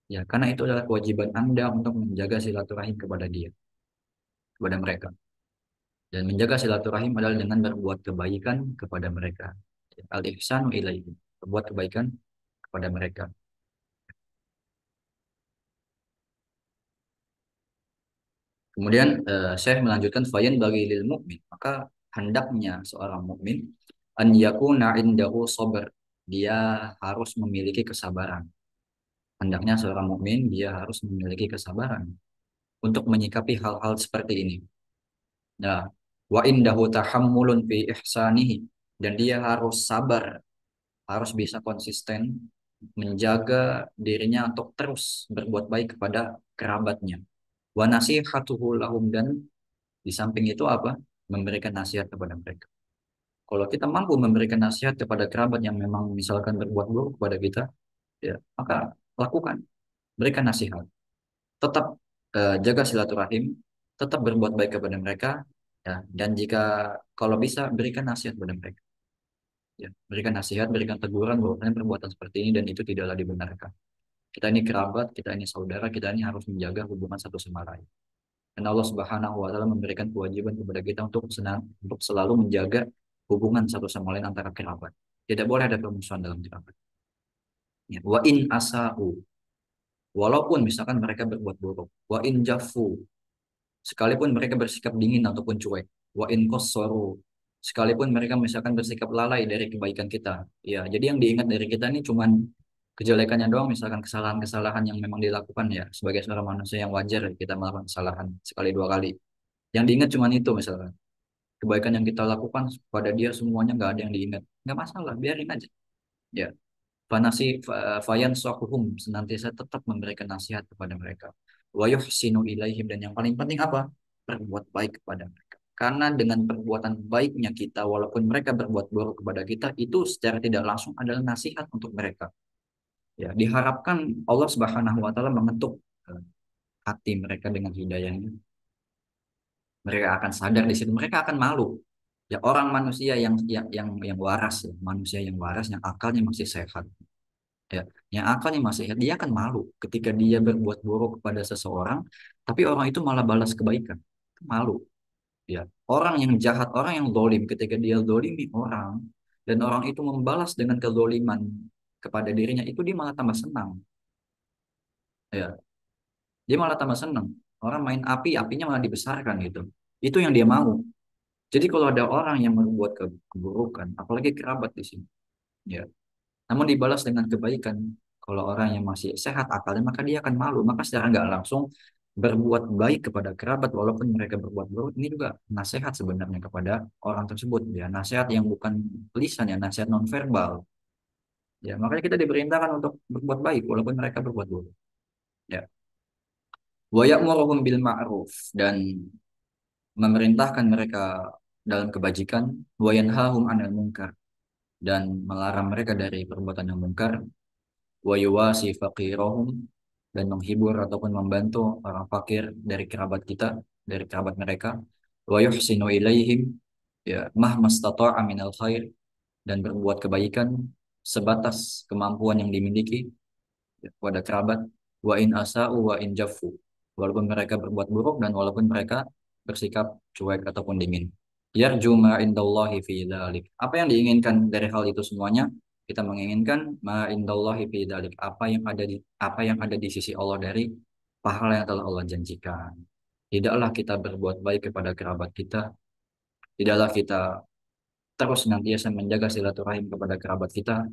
Speaker 1: Ya, karena itu adalah kewajiban Anda untuk menjaga silaturahim kepada dia, kepada mereka. Dan menjaga silaturahim adalah dengan berbuat kebaikan kepada mereka. Al-ihsanu ilaihim, berbuat kebaikan kepada mereka. Kemudian Syekh melanjutkan fayan bagi lil mukmin, maka hendaknya seorang mukmin an yakuna indahu sabr, dia harus memiliki kesabaran. Hendaknya seorang mukmin dia harus memiliki kesabaran untuk menyikapi hal-hal seperti ini. Nah, wa indahu tahammulun fi ihsanihi, dan dia harus sabar, harus bisa konsisten menjaga dirinya untuk terus berbuat baik kepada kerabatnya. Wa nasihatuhu lahum, dan di samping itu apa? Memberikan nasihat kepada mereka. Kalau kita mampu memberikan nasihat kepada kerabat yang memang misalkan berbuat buruk kepada kita, ya, maka lakukan, berikan nasihat. Tetap jaga silaturahim, tetap berbuat baik kepada mereka, ya. Dan jika kalau bisa berikan nasihat kepada mereka. Ya, berikan nasihat, berikan teguran bahwa perbuatan seperti ini dan itu tidaklah dibenarkan. Kita ini kerabat, kita ini saudara, kita ini harus menjaga hubungan satu sama lain. Dan Allah Subhanahu wa taala memberikan kewajiban kepada kita untuk selalu menjaga hubungan satu sama lain antara kerabat. Tidak boleh ada permusuhan dalam kerabat. Ya. Wa in asa'u, walaupun misalkan mereka berbuat buruk. Wa in jafu, sekalipun mereka bersikap dingin ataupun cuek. Wa in qassaru, sekalipun mereka misalkan bersikap lalai dari kebaikan kita. Ya, jadi yang diingat dari kita ini cuman kejelekannya doang, misalkan kesalahan-kesalahan yang memang dilakukan, ya sebagai seorang manusia yang wajar kita melakukan kesalahan sekali dua kali. Yang diingat cuma itu misalkan. Kebaikan yang kita lakukan pada dia semuanya nggak ada yang diingat. Nggak masalah, biarin aja. Ya, fayan sokuhum, senantiasa tetap memberikan nasihat kepada mereka. Wa yuhsinu ilaihim, dan yang paling penting apa? Berbuat baik kepada mereka. Karena dengan perbuatan baiknya kita, walaupun mereka berbuat buruk kepada kita, itu secara tidak langsung adalah nasihat untuk mereka. Ya, diharapkan Allah Subhanahu wa taala mengetuk hati mereka dengan hidayahnya. Mereka akan sadar di situ, mereka akan malu. Ya, orang manusia yang waras, ya, manusia yang waras yang akalnya masih sehat. Ya, yang akalnya masih sehat, dia akan malu ketika dia berbuat buruk kepada seseorang, tapi orang itu malah balas kebaikan. Malu. Ya, orang yang jahat, orang yang zalim, ketika dia zalimi orang dan orang itu membalas dengan kezaliman kepada dirinya, itu dia malah tambah senang. Ya, dia malah tambah seneng. Orang main api, apinya malah dibesarkan gitu. Itu yang dia mau. Jadi kalau ada orang yang membuat keburukan, apalagi kerabat di sini, ya, namun dibalas dengan kebaikan. Kalau orang yang masih sehat akalnya, maka dia akan malu. Maka secara nggak langsung berbuat baik kepada kerabat, walaupun mereka berbuat buruk, ini juga nasihat sebenarnya kepada orang tersebut. Ya, nasihat yang bukan lisan, ya, nasihat nonverbal. Ya, makanya kita diperintahkan untuk berbuat baik, walaupun mereka berbuat buruk. Ya, wa ya'muruhum bil ma'ruf, dan memerintahkan mereka dalam kebajikan, wa yanhahum 'anil munkar, dan melarang mereka dari perbuatan yang mungkar, wa yuwasi faqirahum, dan menghibur ataupun membantu orang fakir dari kerabat kita, dari kerabat mereka, wa yuhsinu ilaihim, ya, mahmastata'a minal khair, dan berbuat kebaikan sebatas kemampuan yang dimiliki, ya, kepada kerabat, wa in asa'u wa in jaffu, walaupun mereka berbuat buruk dan walaupun mereka bersikap cuek ataupun dingin. Yarju ma indallahi fi dzalik. Apa yang diinginkan dari hal itu semuanya? Kita menginginkan ma indallahi fi dzalik, apa yang ada di sisi Allah dari pahala yang telah Allah janjikan. Tidaklah kita berbuat baik kepada kerabat kita, tidaklah kita terus senantiasa menjaga silaturahim kepada kerabat kita,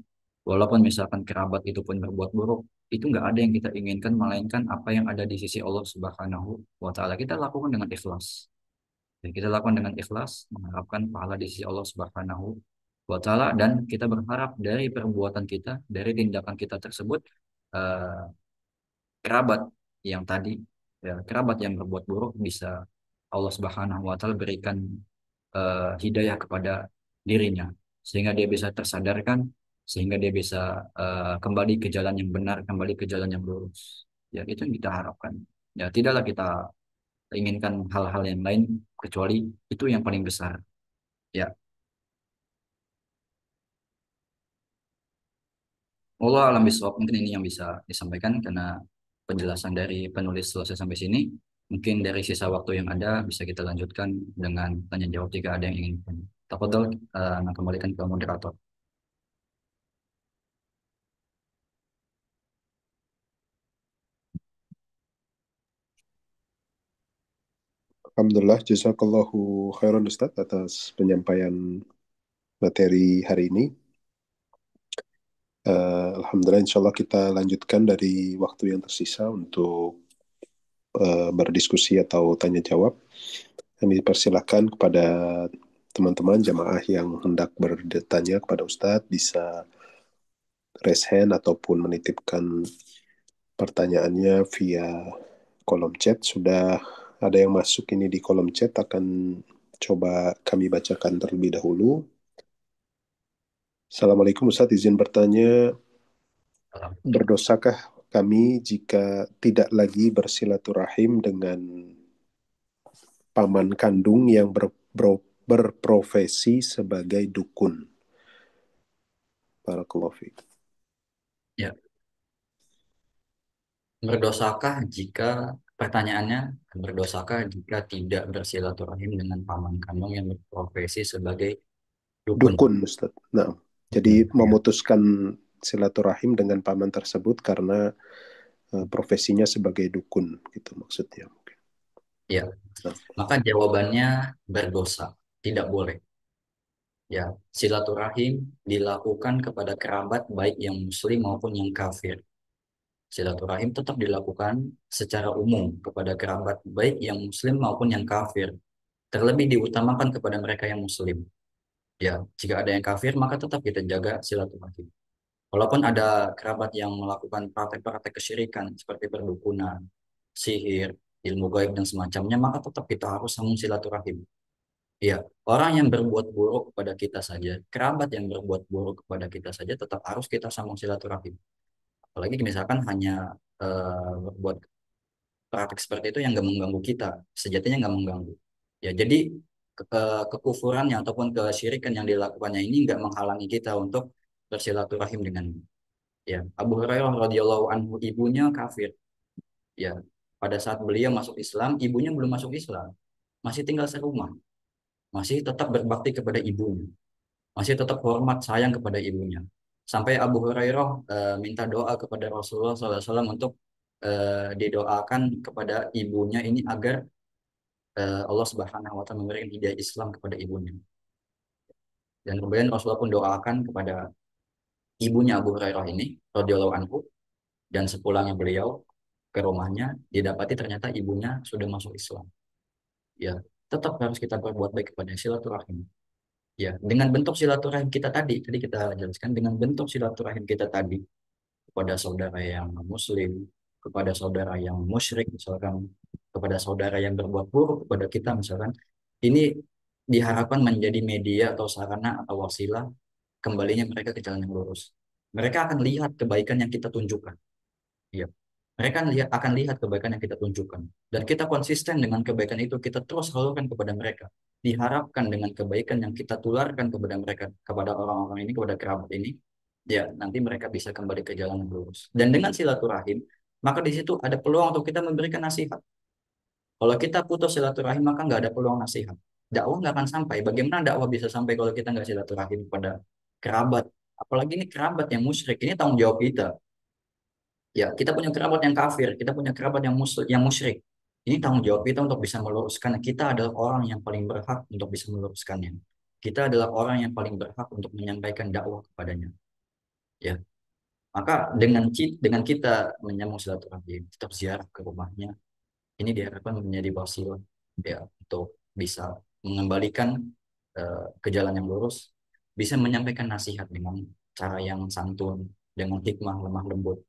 Speaker 1: walaupun misalkan kerabat itu pun berbuat buruk, itu nggak ada yang kita inginkan, melainkan apa yang ada di sisi Allah Subhanahu wa Ta'ala. Kita lakukan dengan ikhlas. Dan kita lakukan dengan ikhlas, mengharapkan pahala di sisi Allah Subhanahu wa Ta'ala, dan kita berharap dari perbuatan kita, dari tindakan kita tersebut, eh, kerabat yang tadi, ya, kerabat yang berbuat buruk bisa Allah Subhanahu wa Ta'ala berikan hidayah kepada dirinya, sehingga dia bisa tersadarkan, sehingga dia bisa kembali ke jalan yang benar, kembali ke jalan yang lurus. Ya, itu yang kita harapkan. Ya, tidaklah kita inginkan hal-hal yang lain kecuali itu yang paling besar. Ya, Allah alam bisawab, mungkin ini yang bisa disampaikan karena penjelasan dari penulis selesai sampai sini. Mungkin dari sisa waktu yang ada bisa kita lanjutkan dengan tanya jawab jika ada yang ingin. Tafadhol, kembalikan ke moderator.
Speaker 2: Alhamdulillah, jazakallahu khairan Ustadz atas penyampaian materi hari ini. Alhamdulillah, insya Allah kita lanjutkan dari waktu yang tersisa untuk berdiskusi atau tanya jawab. Kami persilahkan kepada teman-teman jamaah yang hendak bertanya kepada Ustadz bisa raise hand ataupun menitipkan pertanyaannya via kolom chat. Sudah ada yang masuk ini di kolom chat, akan coba kami bacakan terlebih dahulu. Assalamualaikum Ustadz, izin bertanya, berdosakah kami jika tidak lagi bersilaturahim dengan paman kandung yang berprofesi sebagai dukun? Barakallahu fiik.
Speaker 1: Ya, berdosakah jika pertanyaannya, berdosakah jika tidak bersilaturahim dengan paman kandung yang berprofesi sebagai dukun?
Speaker 2: Dukun Ustadz. Nah, jadi
Speaker 1: Dukun, ya.
Speaker 2: memutuskan silaturahim dengan paman tersebut karena profesinya sebagai dukun gitu maksudnya mungkin.
Speaker 1: Ya,
Speaker 2: Nah,
Speaker 1: maka jawabannya berdosa, tidak boleh. Ya, silaturahim dilakukan kepada kerabat baik yang muslim maupun yang kafir. Silaturahim tetap dilakukan secara umum kepada kerabat baik yang muslim maupun yang kafir. Terlebih diutamakan kepada mereka yang muslim. Ya, jika ada yang kafir maka tetap kita jaga silaturahim. Walaupun ada kerabat yang melakukan praktek-praktek kesyirikan seperti perdukunan, sihir, ilmu gaib dan semacamnya, maka tetap kita harus sambung silaturahim. Ya, orang yang berbuat buruk kepada kita saja, kerabat yang berbuat buruk kepada kita saja tetap harus kita sambung silaturahim. Apalagi misalkan hanya berbuat praktek seperti itu yang nggak mengganggu kita, sejatinya nggak mengganggu. Ya, jadi kekufurannya ataupun kesyirikan yang dilakukannya ini nggak menghalangi kita untuk bersilaturahim dengan, ya, Abu Hurairah radhiyallahu anhu, ibunya kafir. Ya, pada saat beliau masuk Islam, ibunya belum masuk Islam, masih tinggal serumah, masih tetap berbakti kepada ibunya, masih tetap hormat sayang kepada ibunya. Sampai Abu Hurairah minta doa kepada Rasulullah SAW untuk didoakan kepada ibunya ini agar Allah Subhanahu wa taala memberikan hidayah Islam kepada ibunya. Dan kemudian Rasulullah pun doakan kepada ibunya Abu Hurairah ini radhiyallahu anhu, dan sepulangnya beliau ke rumahnya didapati ternyata ibunya sudah masuk Islam. Ya, tetap harus kita berbuat baik kepada silaturahim. Ya, dengan bentuk silaturahim kita tadi kita jelaskan dengan bentuk silaturahim kita tadi kepada saudara yang muslim, kepada saudara yang musyrik misalkan, kepada saudara yang berbuat buruk kepada kita misalkan, ini diharapkan menjadi media atau sarana atau wasilah kembalinya mereka ke jalan yang lurus. Mereka akan lihat kebaikan yang kita tunjukkan. Ya. Mereka akan lihat kebaikan yang kita tunjukkan. Dan kita konsisten dengan kebaikan itu, kita terus salurkan kepada mereka. Diharapkan dengan kebaikan yang kita tularkan kepada mereka, kepada orang-orang ini, kepada kerabat ini, ya nanti mereka bisa kembali ke jalan yang lurus. Dan dengan silaturahim, maka di situ ada peluang untuk kita memberikan nasihat. Kalau kita putus silaturahim, maka nggak ada peluang nasihat. Dakwah nggak akan sampai. Bagaimana dakwah bisa sampai kalau kita nggak silaturahim pada kerabat? Apalagi ini kerabat yang musyrik, ini tanggung jawab kita. Ya, kita punya kerabat yang kafir, kita punya kerabat yang musyrik. Ini tanggung jawab kita untuk bisa meluruskan. Kita adalah orang yang paling berhak untuk bisa meluruskannya. Kita adalah orang yang paling berhak untuk menyampaikan dakwah kepadanya. Ya, maka dengan kita menyambung silaturahim, tetap ziarah ke rumahnya, ini diharapkan menjadi wasilah ya untuk bisa mengembalikan ke jalan yang lurus, bisa menyampaikan nasihat dengan cara yang santun, dengan hikmah lemah lembut.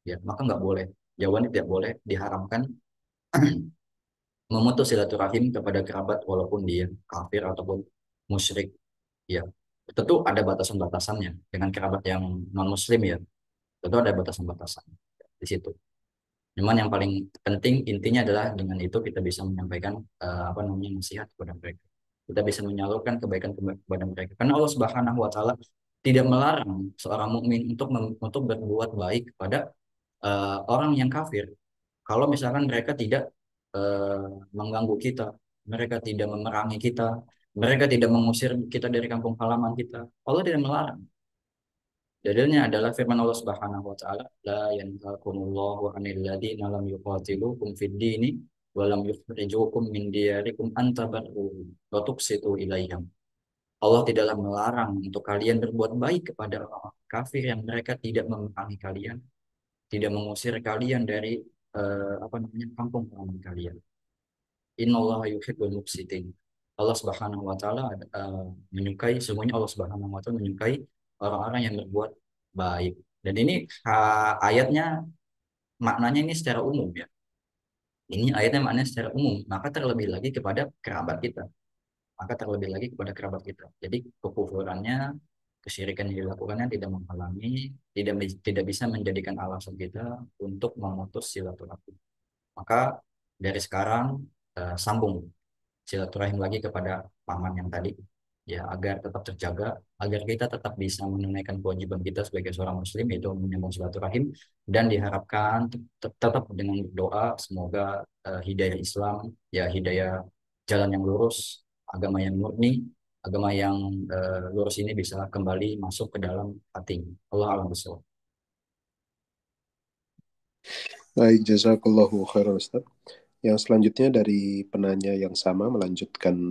Speaker 1: Ya, maka nggak boleh. Jawabannya tidak boleh, diharamkan memutus silaturahim kepada kerabat walaupun dia kafir ataupun musyrik. Ya, tentu ada batasan-batasannya dengan kerabat yang non muslim ya. Tentu ada batasan-batasan di situ. Cuman yang paling penting intinya adalah dengan itu kita bisa menyampaikan apa namanya nasihat kepada mereka. Kita bisa menyalurkan kebaikan kepada mereka. Karena Allah Subhanahu wa taala tidak melarang seorang mukmin untuk berbuat baik kepada orang yang kafir. Kalau misalkan mereka tidak eh, mengganggu kita, mereka tidak memerangi kita, mereka tidak mengusir kita dari kampung halaman kita, Allah tidak melarang. Dalilnya adalah firman Allah Subhanahu wa taala, la yanhaakumullahu 'anil ladzina lam yuqatilukum fid dini wa lam yukhrijukum min diyarikum an tabarru wa tuqsitu ilaihim. Allah tidaklah melarang untuk kalian berbuat baik kepada orang kafir yang mereka tidak memerangi kalian, tidak mengusir kalian dari apa namanya kampung halaman kalian. Innallaha yuhibbul muqsitin. Allah Subhanahu wa taala menyukai, semuanya Allah Subhanahu wa taala menyukai orang-orang yang berbuat baik. Dan ini ayatnya maknanya ini secara umum ya. Ini ayatnya maknanya secara umum, maka terlebih lagi kepada kerabat kita. Maka terlebih lagi kepada kerabat kita. Jadi kekufurannya, kesyirikan yang dilakukannya tidak menghalangi, tidak bisa menjadikan alasan kita untuk memutus silaturahmi. Maka dari sekarang sambung silaturahim lagi kepada paman yang tadi, ya agar tetap terjaga, agar kita tetap bisa menunaikan kewajiban kita sebagai seorang muslim, yaitu menyambung silaturahim, dan diharapkan tetap dengan doa semoga hidayah Islam, ya hidayah jalan yang lurus, agama yang murni, agama yang lurus ini bisa kembali masuk ke dalam hati. Allah alam bisawab.
Speaker 2: Baik, jazakallahu khairan Ustaz. Yang selanjutnya dari penanya yang sama melanjutkan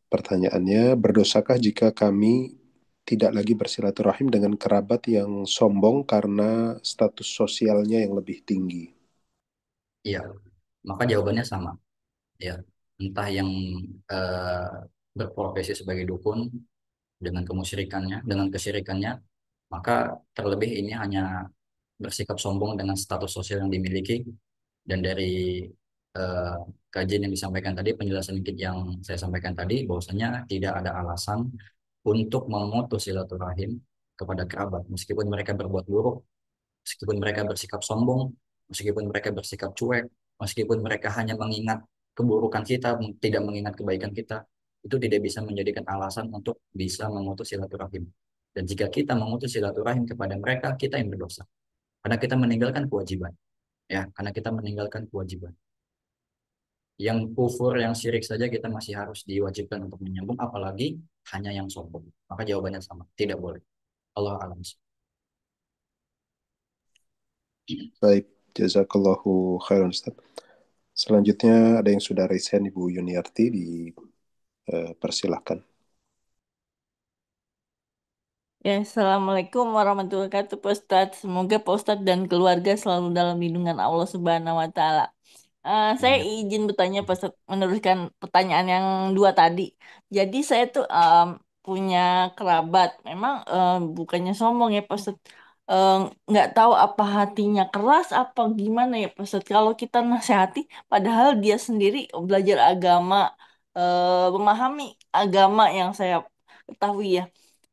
Speaker 2: pertanyaannya, berdosakah jika kami tidak lagi bersilaturahim dengan kerabat yang sombong karena status sosialnya yang lebih tinggi?
Speaker 1: Iya, maka jawabannya sama. Ya, entah yang eh, berprofesi sebagai dukun dengan kemusyrikannya, dengan kesyirikannya, maka terlebih ini hanya bersikap sombong dengan status sosial yang dimiliki. Dan dari eh, kajian yang disampaikan tadi, penjelasan dikit yang saya sampaikan tadi, bahwasanya tidak ada alasan untuk memutus silaturahim kepada kerabat, meskipun mereka berbuat buruk, meskipun mereka bersikap sombong, meskipun mereka bersikap cuek, meskipun mereka hanya mengingat keburukan kita, tidak mengingat kebaikan kita, itu tidak bisa menjadikan alasan untuk bisa memutus silaturahim. Dan jika kita memutus silaturahim kepada mereka, kita yang berdosa. Karena kita meninggalkan kewajiban. Ya, karena kita meninggalkan kewajiban. Yang kufur, yang syirik saja kita masih harus diwajibkan untuk menyambung, apalagi hanya yang sombong. Maka jawabannya sama, tidak boleh. Allah alam.
Speaker 2: Baik, jazakallahu khairan Ustaz. Selanjutnya ada yang sudah raise hand, Ibu Yuniarti, dipersilahkan.
Speaker 3: Ya, Assalamualaikum warahmatullahi wabarakatuh, Pak Ustadz. Semoga Pak Ustadz dan keluarga selalu dalam lindungan Allah Subhanahu wa Ta'ala. Saya izin bertanya, Pak Ustadz, meneruskan pertanyaan yang dua tadi. Jadi, saya tuh punya kerabat. Memang bukannya sombong ya, Pak Ustadz. Em, nggak tahu apa hatinya keras, apa gimana ya, Pak Ustadz. Kalau kita nasihati, padahal dia sendiri belajar agama, memahami agama yang saya ketahui ya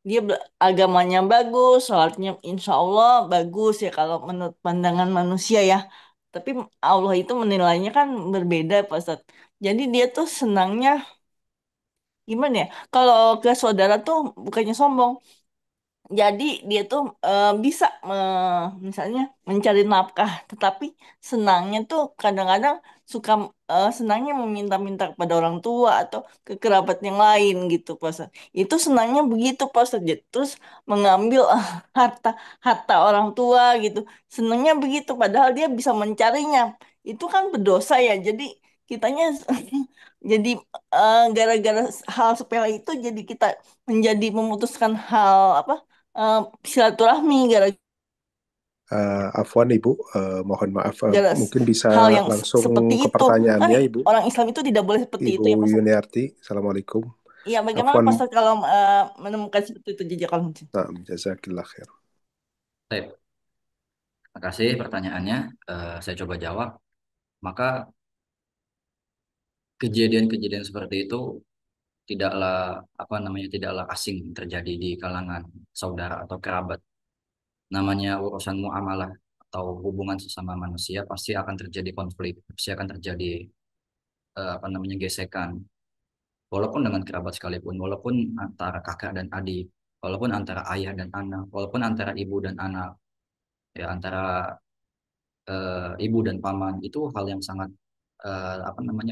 Speaker 3: dia agamanya bagus, sholatnya insya Allah bagus ya kalau menurut pandangan manusia ya. Tapi Allah itu menilainya kan berbeda Pak Ustadz. Jadi dia tuh senangnya gimana ya? Kalau ke saudara tuh bukannya sombong, jadi dia tuh bisa misalnya mencari nafkah, tetapi senangnya tuh kadang-kadang suka senangnya meminta-minta kepada orang tua atau ke kerabat yang lain gitu, Pak Ustadz. Itu senangnya begitu, Pak Ustadz. Jadi, terus mengambil harta harta orang tua gitu. Senangnya begitu, padahal dia bisa mencarinya. Itu kan berdosa ya. Jadi kitanya jadi gara-gara hal sepele itu jadi kita menjadi memutuskan hal apa eh, silaturahmi
Speaker 2: Afwan Ibu, mohon maaf,
Speaker 3: gara-gara
Speaker 2: mungkin bisa
Speaker 3: hal yang
Speaker 2: langsung
Speaker 3: seperti
Speaker 2: ke
Speaker 3: itu. Kan
Speaker 2: pertanyaannya Ibu.
Speaker 3: orang Islam itu tidak boleh seperti
Speaker 2: Ibu
Speaker 3: itu ya Pak Ustadz.
Speaker 2: Yuniarti, Assalamualaikum.
Speaker 3: Iya, bagaimana
Speaker 2: Afwan,
Speaker 3: Pak Ustadz kalau menemukan seperti itu jejak kalau
Speaker 2: nah, jazakillah khair.
Speaker 1: Baik, terima kasih pertanyaannya. Saya coba jawab. Maka kejadian-kejadian seperti itu tidaklah tidaklah asing terjadi di kalangan saudara atau kerabat. Namanya urusan muamalah atau hubungan sesama manusia pasti akan terjadi konflik, pasti akan terjadi gesekan. Walaupun dengan kerabat sekalipun, walaupun antara kakak dan adik, walaupun antara ayah dan anak, walaupun antara ibu dan anak, ya antara ibu dan paman itu hal yang sangat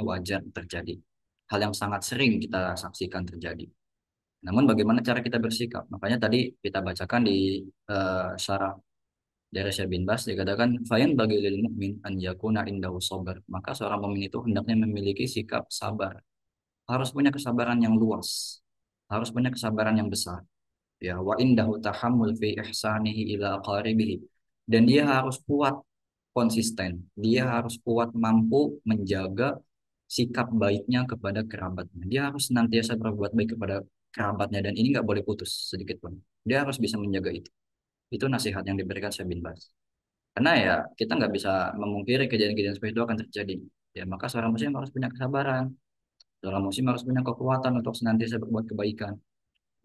Speaker 1: wajar terjadi. Hal yang sangat sering kita saksikan terjadi. Namun bagaimana cara kita bersikap? Makanya tadi kita bacakan di syarah dari Syekh bin Bas dikatakan fayan bagi lil mukmin an yakuna indahu sabar. Maka seorang mukmin itu hendaknya memiliki sikap sabar. Harus punya kesabaran yang luas. Harus punya kesabaran yang besar. Ya, wa indahu tahammul fi ihsanihi ila qaribihi. Dan dia harus kuat konsisten. Dia harus kuat mampu menjaga sikap baiknya kepada kerabatnya. Dia harus senantiasa berbuat baik kepada kerabatnya dan ini nggak boleh putus sedikit pun. Dia harus bisa menjaga itu. Itu nasihat yang diberikan Syekh bin Baz. Karena ya kita nggak bisa memungkiri kejadian-kejadian seperti itu akan terjadi. Ya maka seorang muslim harus punya kesabaran. Seorang muslim harus punya kekuatan untuk senantiasa berbuat kebaikan.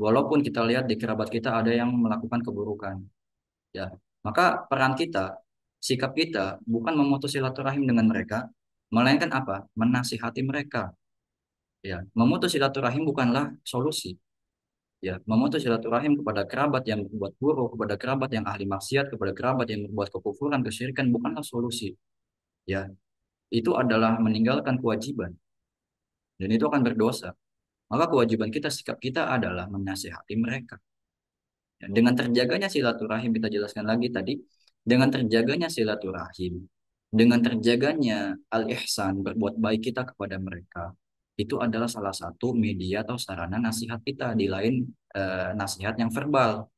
Speaker 1: Walaupun kita lihat di kerabat kita ada yang melakukan keburukan. Ya, maka peran kita, sikap kita bukan memutus silaturahim dengan mereka, melainkan apa? Menasihati mereka. Ya, memutus silaturahim bukanlah solusi. Ya, memutus silaturahim kepada kerabat yang berbuat buruk, kepada kerabat yang ahli maksiat, kepada kerabat yang berbuat kekufuran, kesyirikan bukanlah solusi. Ya, itu adalah meninggalkan kewajiban dan itu akan berdosa. Maka kewajiban kita, sikap kita adalah menasihati mereka. Ya, dengan terjaganya silaturahim kita jelaskan lagi tadi, dengan terjaganya silaturahim, dengan terjaganya al-ihsan berbuat baik kita kepada mereka, itu adalah salah satu media atau sarana nasihat kita di lain nasihat yang verbal.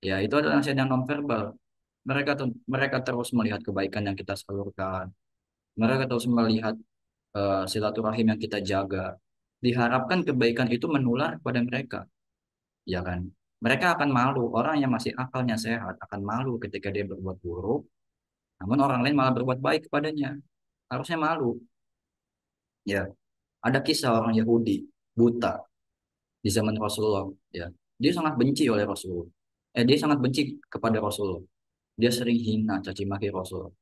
Speaker 1: Ya, itu adalah nasihat yang non verbal. Mereka terus melihat kebaikan yang kita salurkan. Mereka terus melihat silaturahim yang kita jaga. Diharapkan kebaikan itu menular kepada mereka, ya kan? Mereka akan malu, orang yang masih akalnya sehat akan malu ketika dia berbuat buruk, namun orang lain malah berbuat baik kepadanya. Harusnya malu. Ya, ada kisah orang Yahudi buta di zaman Rasulullah. Ya, dia sangat benci oleh Rasulullah. Dia sangat benci kepada Rasulullah. Dia sering hina, caci maki Rasulullah.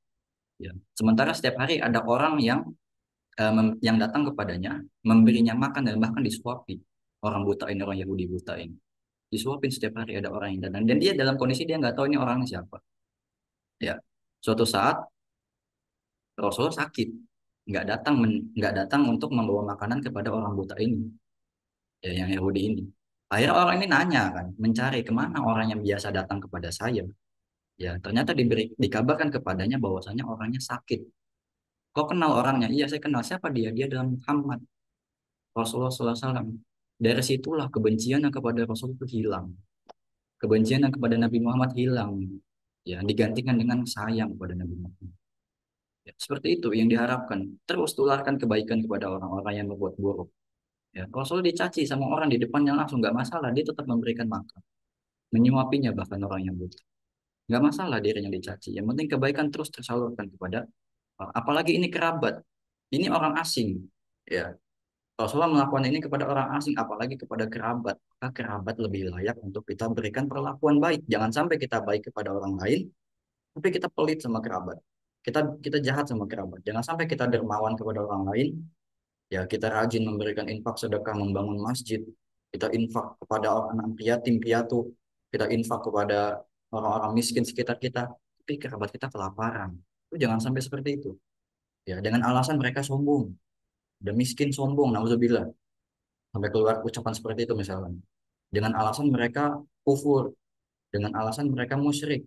Speaker 1: Ya, sementara setiap hari ada orang yang datang kepadanya, memberinya makan dan bahkan disuapi. Orang buta ini, orang Yahudi buta ini. Disuapin setiap hari ada orang yang datang dan dia dalam kondisi dia nggak tahu ini orangnya siapa. Ya, suatu saat Rasulullah sakit, nggak datang untuk membawa makanan kepada orang buta ini, ya yang Yahudi ini. Akhirnya orang ini nanya kan, mencari kemana orang yang biasa datang kepada saya. Ya, ternyata dikabarkan kepadanya bahwasanya orangnya sakit. Kau kenal orangnya? Iya, saya kenal. Siapa dia? Dia adalah Muhammad, Rasulullah SAW. Dari situlah kebencian yang kepada Rasul itu hilang. Kebencian yang kepada Nabi Muhammad hilang. Ya, digantikan dengan sayang kepada Nabi Muhammad. Ya, seperti itu yang diharapkan. Terus tularkan kebaikan kepada orang-orang yang berbuat buruk. Ya, Rasul dicaci sama orang di depannya langsung nggak masalah, dia tetap memberikan makan, menyuapinya bahkan orang yang butuh. Nggak masalah dirinya dicaci. Yang penting kebaikan terus tersalurkan kepada, apalagi ini kerabat, ini orang asing. Ya, Rasulullah melakukan ini kepada orang asing, apalagi kepada kerabat. Maka kerabat lebih layak untuk kita berikan perlakuan baik. Jangan sampai kita baik kepada orang lain, tapi kita pelit sama kerabat. Kita jahat sama kerabat. Jangan sampai kita dermawan kepada orang lain, ya kita rajin memberikan infak sedekah, membangun masjid, kita infak kepada orang yatim piatu, kita infak kepada orang-orang miskin sekitar kita, tapi kerabat kita kelaparan. Itu jangan sampai seperti itu. Ya, dengan alasan mereka sombong, udah miskin sombong, nauzubillah, sampai keluar ucapan seperti itu misalnya. Dengan alasan mereka kufur, dengan alasan mereka musyrik.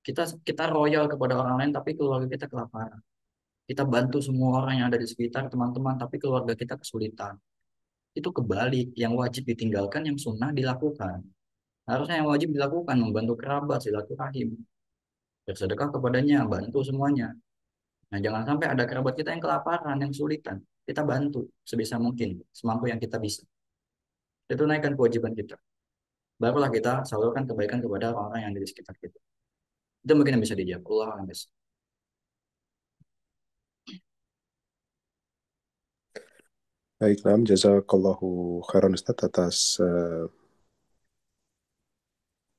Speaker 1: Kita royal kepada orang lain, tapi keluarga kita kelaparan. Kita bantu semua orang yang ada di sekitar, teman-teman, tapi keluarga kita kesulitan. Itu kebalik, yang wajib ditinggalkan, yang sunnah dilakukan. Harusnya yang wajib dilakukan membantu kerabat, silaturahim, bersedekah kepadanya, bantu semuanya. Nah, jangan sampai ada kerabat kita yang kelaparan, yang kesulitan, kita bantu sebisa mungkin, semampu yang kita bisa. Itu naikkan kewajiban kita, barulah kita salurkan kebaikan kepada orang-orang yang ada di sekitar kita. Itu mungkin yang bisa dijawab. Allah alam.
Speaker 2: Baik, Nam, jazakallahu khairan Ustaz atas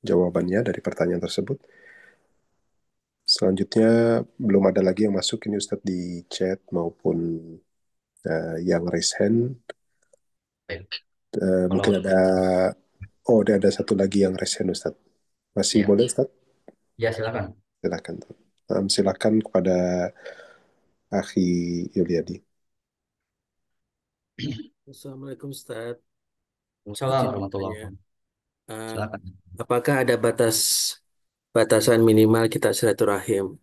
Speaker 2: jawabannya dari pertanyaan tersebut. Selanjutnya belum ada lagi yang masuk ini Ustaz di chat maupun yang raise hand.
Speaker 1: Baik.
Speaker 2: Mungkin
Speaker 1: Kalau
Speaker 2: ada satu lagi yang raise hand Ustaz. Masih
Speaker 1: ya,
Speaker 2: boleh Ustaz?
Speaker 1: ya silakan.
Speaker 2: Silakan. Silakan kepada Akhi Yuliadi.
Speaker 4: Assalamualaikum Ustaz.
Speaker 1: Assalamualaikum
Speaker 4: Izin
Speaker 1: warahmatullahi
Speaker 4: bertanya,
Speaker 1: wabarakatuh.
Speaker 4: eh,
Speaker 1: Silakan.
Speaker 4: apakah ada batasan minimal kita silaturahim?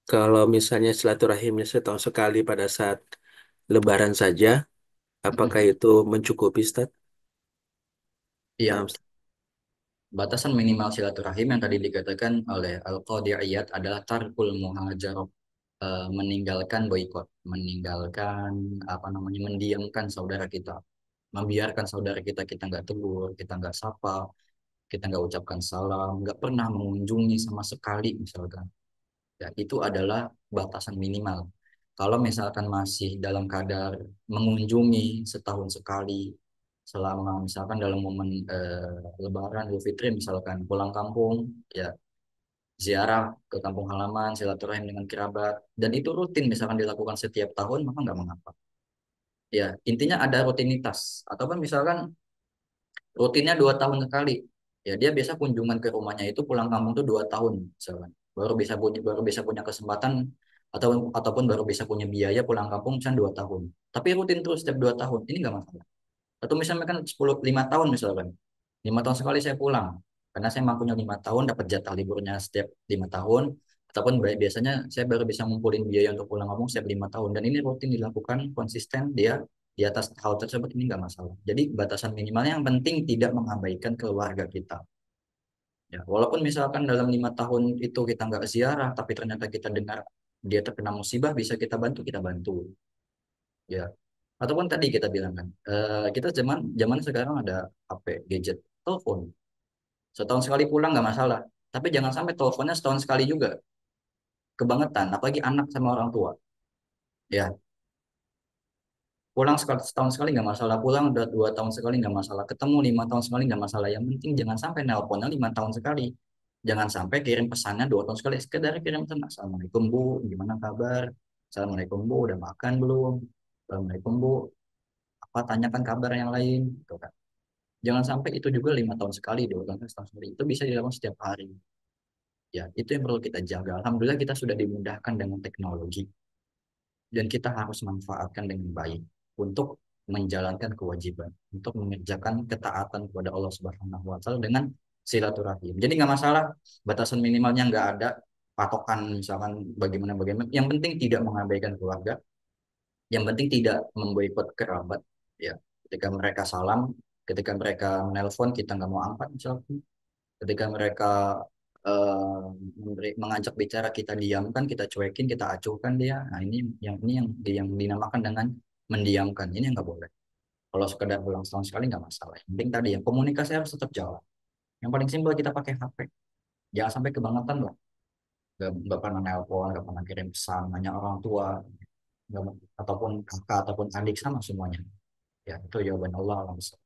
Speaker 4: Kalau misalnya silaturahimnya setahun sekali pada saat Lebaran saja, apakah itu mencukupi, Ustaz? Nah,
Speaker 1: Iya, batasan minimal silaturahim yang tadi dikatakan oleh Al-Qadi Iyad adalah tarkul muhajarah, meninggalkan boikot, meninggalkan apa namanya, mendiamkan saudara kita, membiarkan saudara kita, kita nggak tegur, kita nggak sapa, kita nggak ucapkan salam, nggak pernah mengunjungi sama sekali misalkan. Ya, itu adalah batasan minimal. Kalau misalkan masih dalam kadar mengunjungi setahun sekali, selama misalkan dalam momen Lebaran, Idul Fitri, misalkan pulang kampung, ya ziarah ke kampung halaman, silaturahim dengan kerabat, dan itu rutin misalkan dilakukan setiap tahun, maka nggak mengapa. Ya, intinya ada rutinitas. Ataupun misalkan rutinnya 2 tahun sekali, ya dia biasa kunjungan ke rumahnya itu pulang kampung tuh 2 tahun misalkan, baru bisa punya kesempatan, ataupun baru bisa punya biaya pulang kampung misalnya 2 tahun, tapi rutin terus setiap 2 tahun, ini nggak masalah. Atau misalnya kan 5 tahun misalkan, 5 tahun sekali saya pulang, karena saya mampunya 5 tahun dapat jatah liburnya setiap 5 tahun, ataupun biasanya saya baru bisa ngumpulin biaya untuk pulang kampung setiap 5 tahun, dan ini rutin dilakukan konsisten, dia di atas hal tersebut, ini nggak masalah. Jadi batasan minimalnya yang penting tidak mengabaikan keluarga kita. Ya, walaupun misalkan dalam 5 tahun itu kita nggak ziarah, tapi ternyata kita dengar dia terkena musibah, bisa kita bantu, kita bantu. Ya, ataupun tadi kita bilang kan, kita zaman zaman sekarang ada HP, gadget, telepon. Setahun sekali pulang nggak masalah. Tapi jangan sampai teleponnya setahun sekali juga. Kebangetan, apalagi anak sama orang tua. Ya, pulang setahun sekali nggak masalah, pulang udah 2 tahun sekali nggak masalah, ketemu 5 tahun sekali nggak masalah. Yang penting jangan sampai nelponnya 5 tahun sekali, jangan sampai kirim pesannya 2 tahun sekali, sekedar kirim pesan, assalamualaikum bu, gimana kabar, assalamualaikum bu, udah makan belum, assalamualaikum bu, apa, tanyakan kabar yang lain gitu kan. Jangan sampai itu juga 5 tahun sekali, 2 tahun sekali, setahun sekali, itu bisa dilakukan setiap hari. Ya, itu yang perlu kita jaga. Alhamdulillah kita sudah dimudahkan dengan teknologi, dan kita harus manfaatkan dengan baik untuk menjalankan kewajiban, untuk mengerjakan ketaatan kepada Allah Subhanahu wa taala dengan silaturahim. Jadi nggak masalah batasan minimalnya nggak ada patokan misalkan bagaimana bagaimana. Yang penting tidak mengabaikan keluarga, yang penting tidak memboikot kerabat. Ya, ketika mereka salam, ketika mereka menelpon kita nggak mau angkat misalkan, ketika mereka mengajak bicara kita diamkan, kita cuekin, kita acuhkan dia. Nah ini yang dinamakan dengan mendiamkan. Ini yang nggak boleh. Kalau sekedar pulang setahun sekali nggak masalah. Yang penting tadi yang komunikasi harus tetap jalan. Yang paling simpel kita pakai HP. Jangan sampai kebangetan lah. Nggak pernah nelpon, nggak pernah kirim pesan, hanya orang tua, ataupun kakak, ataupun adik sama semuanya. Ya, itu jawaban Allah langsung.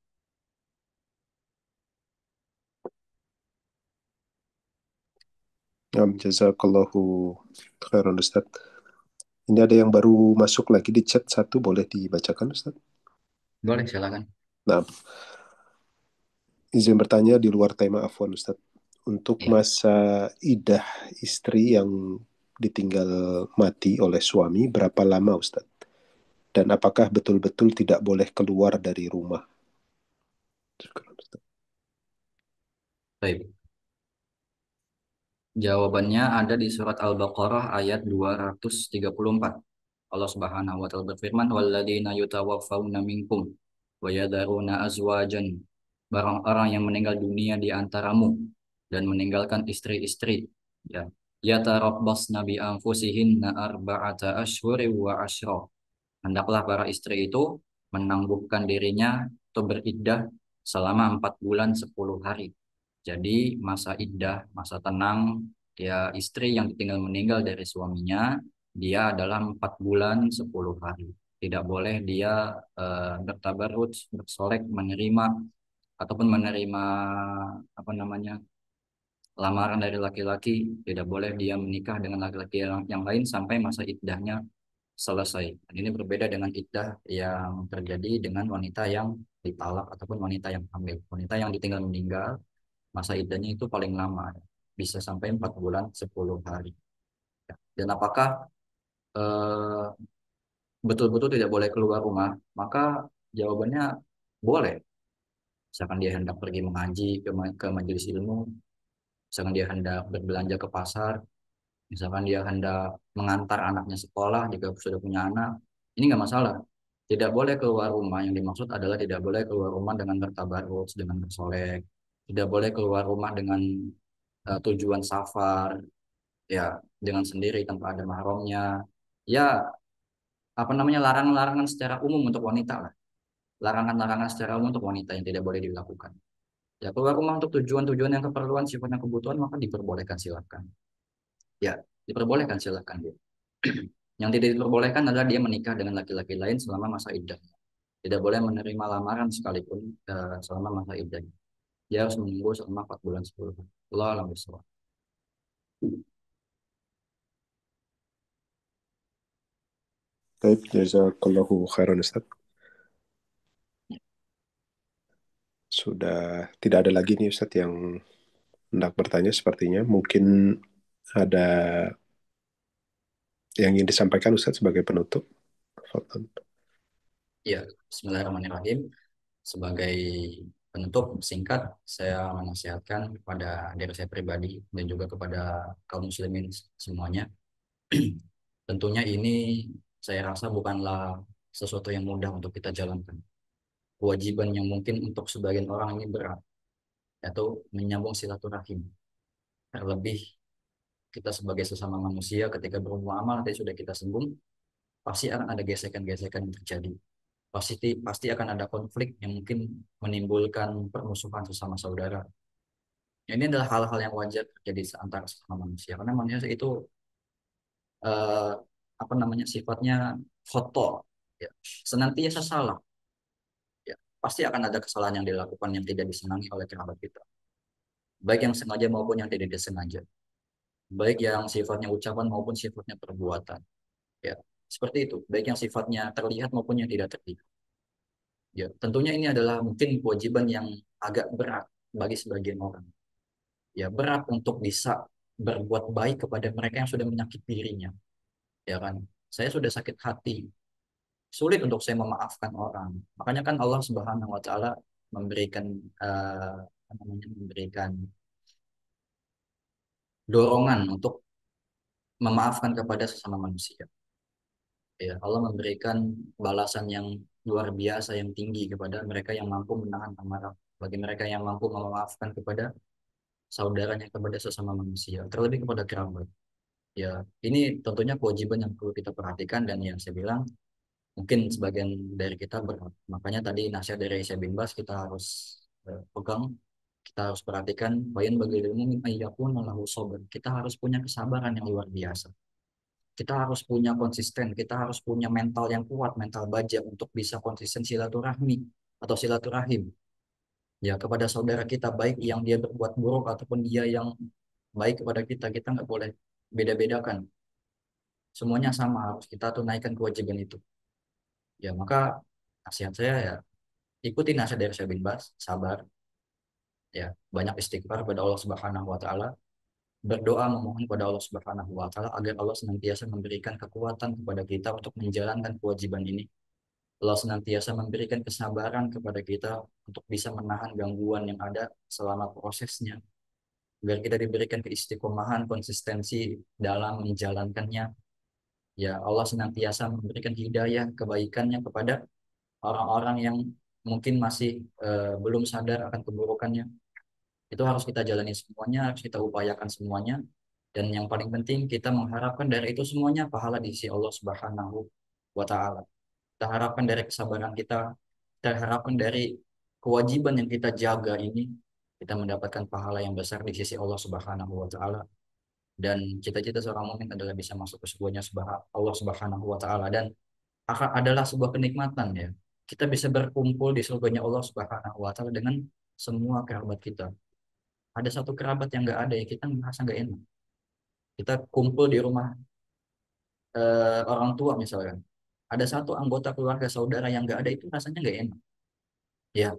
Speaker 2: Jazakallahu khairan Ustaz. Ini ada yang baru masuk lagi di chat satu, boleh dibacakan Ustaz?
Speaker 1: Boleh, silakan.
Speaker 2: Nah, izin bertanya di luar tema Afwan Ustaz. Untuk
Speaker 1: Ya.
Speaker 2: masa idah istri yang ditinggal mati oleh suami berapa lama Ustaz? Dan apakah betul-betul tidak boleh keluar dari rumah?
Speaker 1: Baik. Jawabannya ada di surat Al-Baqarah ayat 234. Allah Subhanahu wa taala berfirman, "Walladzina yutawaffawna minkum wa yadharuna azwajan." Barang orang yang meninggal dunia di antaramu dan meninggalkan istri-istri, ya. Yatarabbasna bi anfusihinna arba'ata asyhuri wa asyra. Hendaklah para istri itu menangguhkan dirinya atau beriddah selama 4 bulan 10 hari. Jadi masa iddah, masa tenang, ya istri yang ditinggal meninggal dari suaminya, dia adalah 4 bulan 10 hari. Tidak boleh dia bertabarruj, bersolek, menerima ataupun menerima apa namanya lamaran dari laki-laki. Tidak boleh dia menikah dengan laki-laki yang lain sampai masa iddahnya selesai. Dan ini berbeda dengan iddah yang terjadi dengan wanita yang ditalak ataupun wanita yang hamil. Wanita yang ditinggal meninggal, masa iddahnya itu paling lama, bisa sampai 4 bulan 10 hari. Dan apakah eh, betul-betul tidak boleh keluar rumah? Maka jawabannya boleh. Misalkan dia hendak pergi mengaji ke majelis ilmu, misalkan dia hendak berbelanja ke pasar, misalkan dia hendak mengantar anaknya sekolah jika sudah punya anak, ini nggak masalah. Tidak boleh keluar rumah. Yang dimaksud adalah tidak boleh keluar rumah dengan bertabarruj, dengan bersolek. Tidak boleh keluar rumah dengan tujuan safar, ya dengan sendiri tanpa ada mahramnya. Ya, apa namanya larangan-larangan secara umum untuk wanita lah. Larangan-larangan secara umum untuk wanita yang tidak boleh dilakukan. Ya, keluar rumah untuk tujuan-tujuan yang keperluan, sifatnya kebutuhan, maka diperbolehkan silakan. Ya, diperbolehkan silakan dia. Yang tidak diperbolehkan adalah dia menikah dengan laki-laki lain selama masa iddah. Tidak boleh menerima lamaran sekalipun selama masa iddahnya. Dia harus menunggu selama 4 bulan 10 hari. Allah alam bisawab.
Speaker 2: Baik, jazakallahu khairan Ustaz. Sudah tidak ada lagi nih Ustaz yang hendak bertanya sepertinya. Mungkin ada yang ingin disampaikan Ustaz sebagai penutup. Fadlan.
Speaker 1: Ya, Bismillahirrahmanirrahim. Sebagai penutup singkat, saya menasihatkan kepada diri saya pribadi dan juga kepada kaum muslimin semuanya. Tentunya ini saya rasa bukanlah sesuatu yang mudah untuk kita jalankan. Kewajiban yang mungkin untuk sebagian orang ini berat, yaitu menyambung silaturahim. Terlebih kita sebagai sesama manusia ketika bermuamalah tadi sudah kita singgung, pasti akan ada gesekan-gesekan yang terjadi. Pasti akan ada konflik yang mungkin menimbulkan permusuhan sesama saudara. Ini adalah hal-hal yang wajar terjadi antara sesama manusia karena manusia itu eh, apa namanya sifatnya kotor, ya. Senantiasa salah, ya. Pasti akan ada kesalahan yang dilakukan yang tidak disenangi oleh kerabat kita, baik yang sengaja maupun yang tidak disengaja, baik yang sifatnya ucapan maupun sifatnya perbuatan, ya. Seperti itu, baik yang sifatnya terlihat maupun yang tidak terlihat. Ya, tentunya ini adalah mungkin kewajiban yang agak berat bagi sebagian orang. Ya, berat untuk bisa berbuat baik kepada mereka yang sudah menyakiti dirinya. Ya kan? Saya sudah sakit hati, sulit untuk saya memaafkan orang. Makanya kan Allah Subhanahu wa taala memberikan memberikan dorongan untuk memaafkan kepada sesama manusia. Ya, Allah memberikan balasan yang luar biasa yang tinggi kepada mereka yang mampu menahan amarah, bagi mereka yang mampu memaafkan kepada saudaranya, kepada sesama manusia, terlebih kepada kerabat. Ya, ini tentunya kewajiban yang perlu kita perhatikan, dan yang saya bilang mungkin sebagian dari kita berat. Makanya tadi nasihat dari Syekh bin Bas kita harus pegang, kita harus perhatikan. Bayan bagi ilmu ayyakun lahu sabr. Kita harus punya kesabaran yang luar biasa. Kita harus punya konsisten, kita harus punya mental yang kuat, mental baja untuk bisa konsisten silaturahmi atau silaturahim. Ya, kepada saudara kita, baik yang dia berbuat buruk ataupun dia yang baik kepada kita, kita nggak boleh beda-bedakan. Semuanya sama, harus kita tunaikan kewajiban itu. Ya, maka nasihat saya ya, ikuti nasihat dari Syekh bin Bas, sabar, ya, banyak istighfar kepada Allah Subhanahu wa taala, berdoa memohon kepada Allah Subhanahu wa taala agar Allah senantiasa memberikan kekuatan kepada kita untuk menjalankan kewajiban ini. Allah senantiasa memberikan kesabaran kepada kita untuk bisa menahan gangguan yang ada selama prosesnya, agar kita diberikan keistiqomahan, konsistensi dalam menjalankannya. Ya, Allah senantiasa memberikan hidayah kebaikannya kepada orang-orang yang mungkin masih belum sadar akan keburukannya. Itu harus kita jalani semuanya, harus kita upayakan semuanya. Dan yang paling penting kita mengharapkan dari itu semuanya pahala di sisi Allah Subhanahu wa taala. Kita harapkan dari kesabaran kita harapkan dari kewajiban yang kita jaga ini, kita mendapatkan pahala yang besar di sisi Allah Subhanahu wa taala. Dan cita-cita seorang mukmin adalah bisa masuk ke surganya Allah Subhanahu wa taala, dan akan adalah sebuah kenikmatan ya. Kita bisa berkumpul di surganya Allah Subhanahu wa taala dengan semua kerabat kita. Ada satu kerabat yang nggak ada ya, kita merasa nggak enak. Kita kumpul di rumah orang tua misalkan. Ada satu anggota keluarga saudara yang nggak ada, itu rasanya nggak enak. Ya,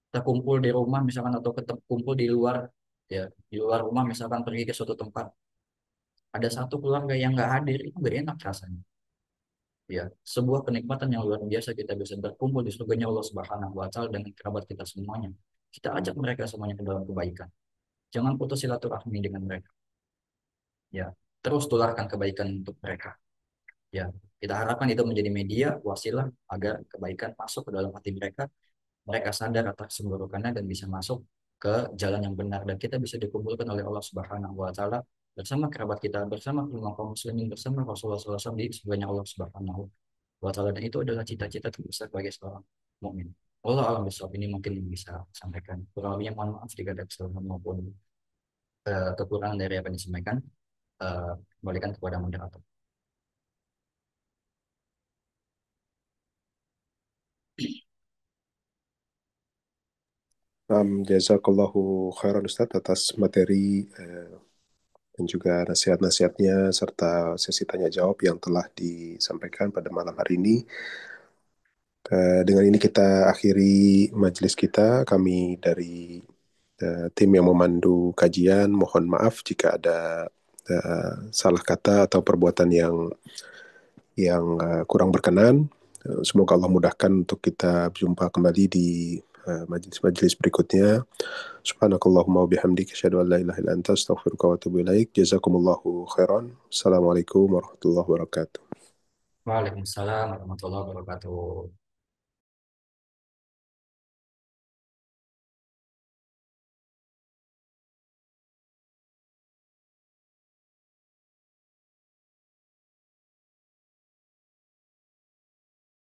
Speaker 1: kita kumpul di rumah misalkan, atau kita kumpul di luar, ya, di luar rumah misalkan pergi ke suatu tempat. Ada satu keluarga yang nggak hadir, itu nggak enak rasanya. Ya, sebuah kenikmatan yang luar biasa kita bisa berkumpul di surganya Allah Subhanahu wa taala dengan kerabat kita semuanya. Kita ajak mereka semuanya ke dalam kebaikan. Jangan putus silaturahmi dengan mereka. Ya, terus tularkan kebaikan untuk mereka. Ya, kita harapkan itu menjadi media wasilah agar kebaikan masuk ke dalam hati mereka. Mereka sadar atas keburukannya dan bisa masuk ke jalan yang benar, dan kita bisa dikumpulkan oleh Allah Subhanahu wa taala bersama kerabat kita, bersama keluarga kaum muslimin, bersama Rasulullah SAW di surganya Allah Subhanahu wa taala. Dan itu adalah cita-cita terbesar bagi seorang mukmin. Allah alam bisawab, ini mungkin yang bisa sampaikan. Kurang lebihnya mohon maaf jika ada kesalahan maupun kekurangan dari apa yang disampaikan. Kembalikan kepada moderator.
Speaker 2: Jazakallahu khairan Ustaz atas materi dan juga nasihat-nasihatnya serta sesi tanya jawab yang telah disampaikan pada malam hari ini. Dengan ini kita akhiri majelis kita. Kami dari tim yang memandu kajian mohon maaf jika ada salah kata atau perbuatan yang kurang berkenan. Semoga Allah mudahkan untuk kita berjumpa kembali di majelis-majelis berikutnya. Subhanakallahumma wa bihamdika asyhadu an la ilaha illa anta astaghfiruka wa atubu ilaik. Jazakumullahu khairan. Assalamualaikum warahmatullahi wabarakatuh.
Speaker 1: Waalaikumsalam warahmatullahi wabarakatuh.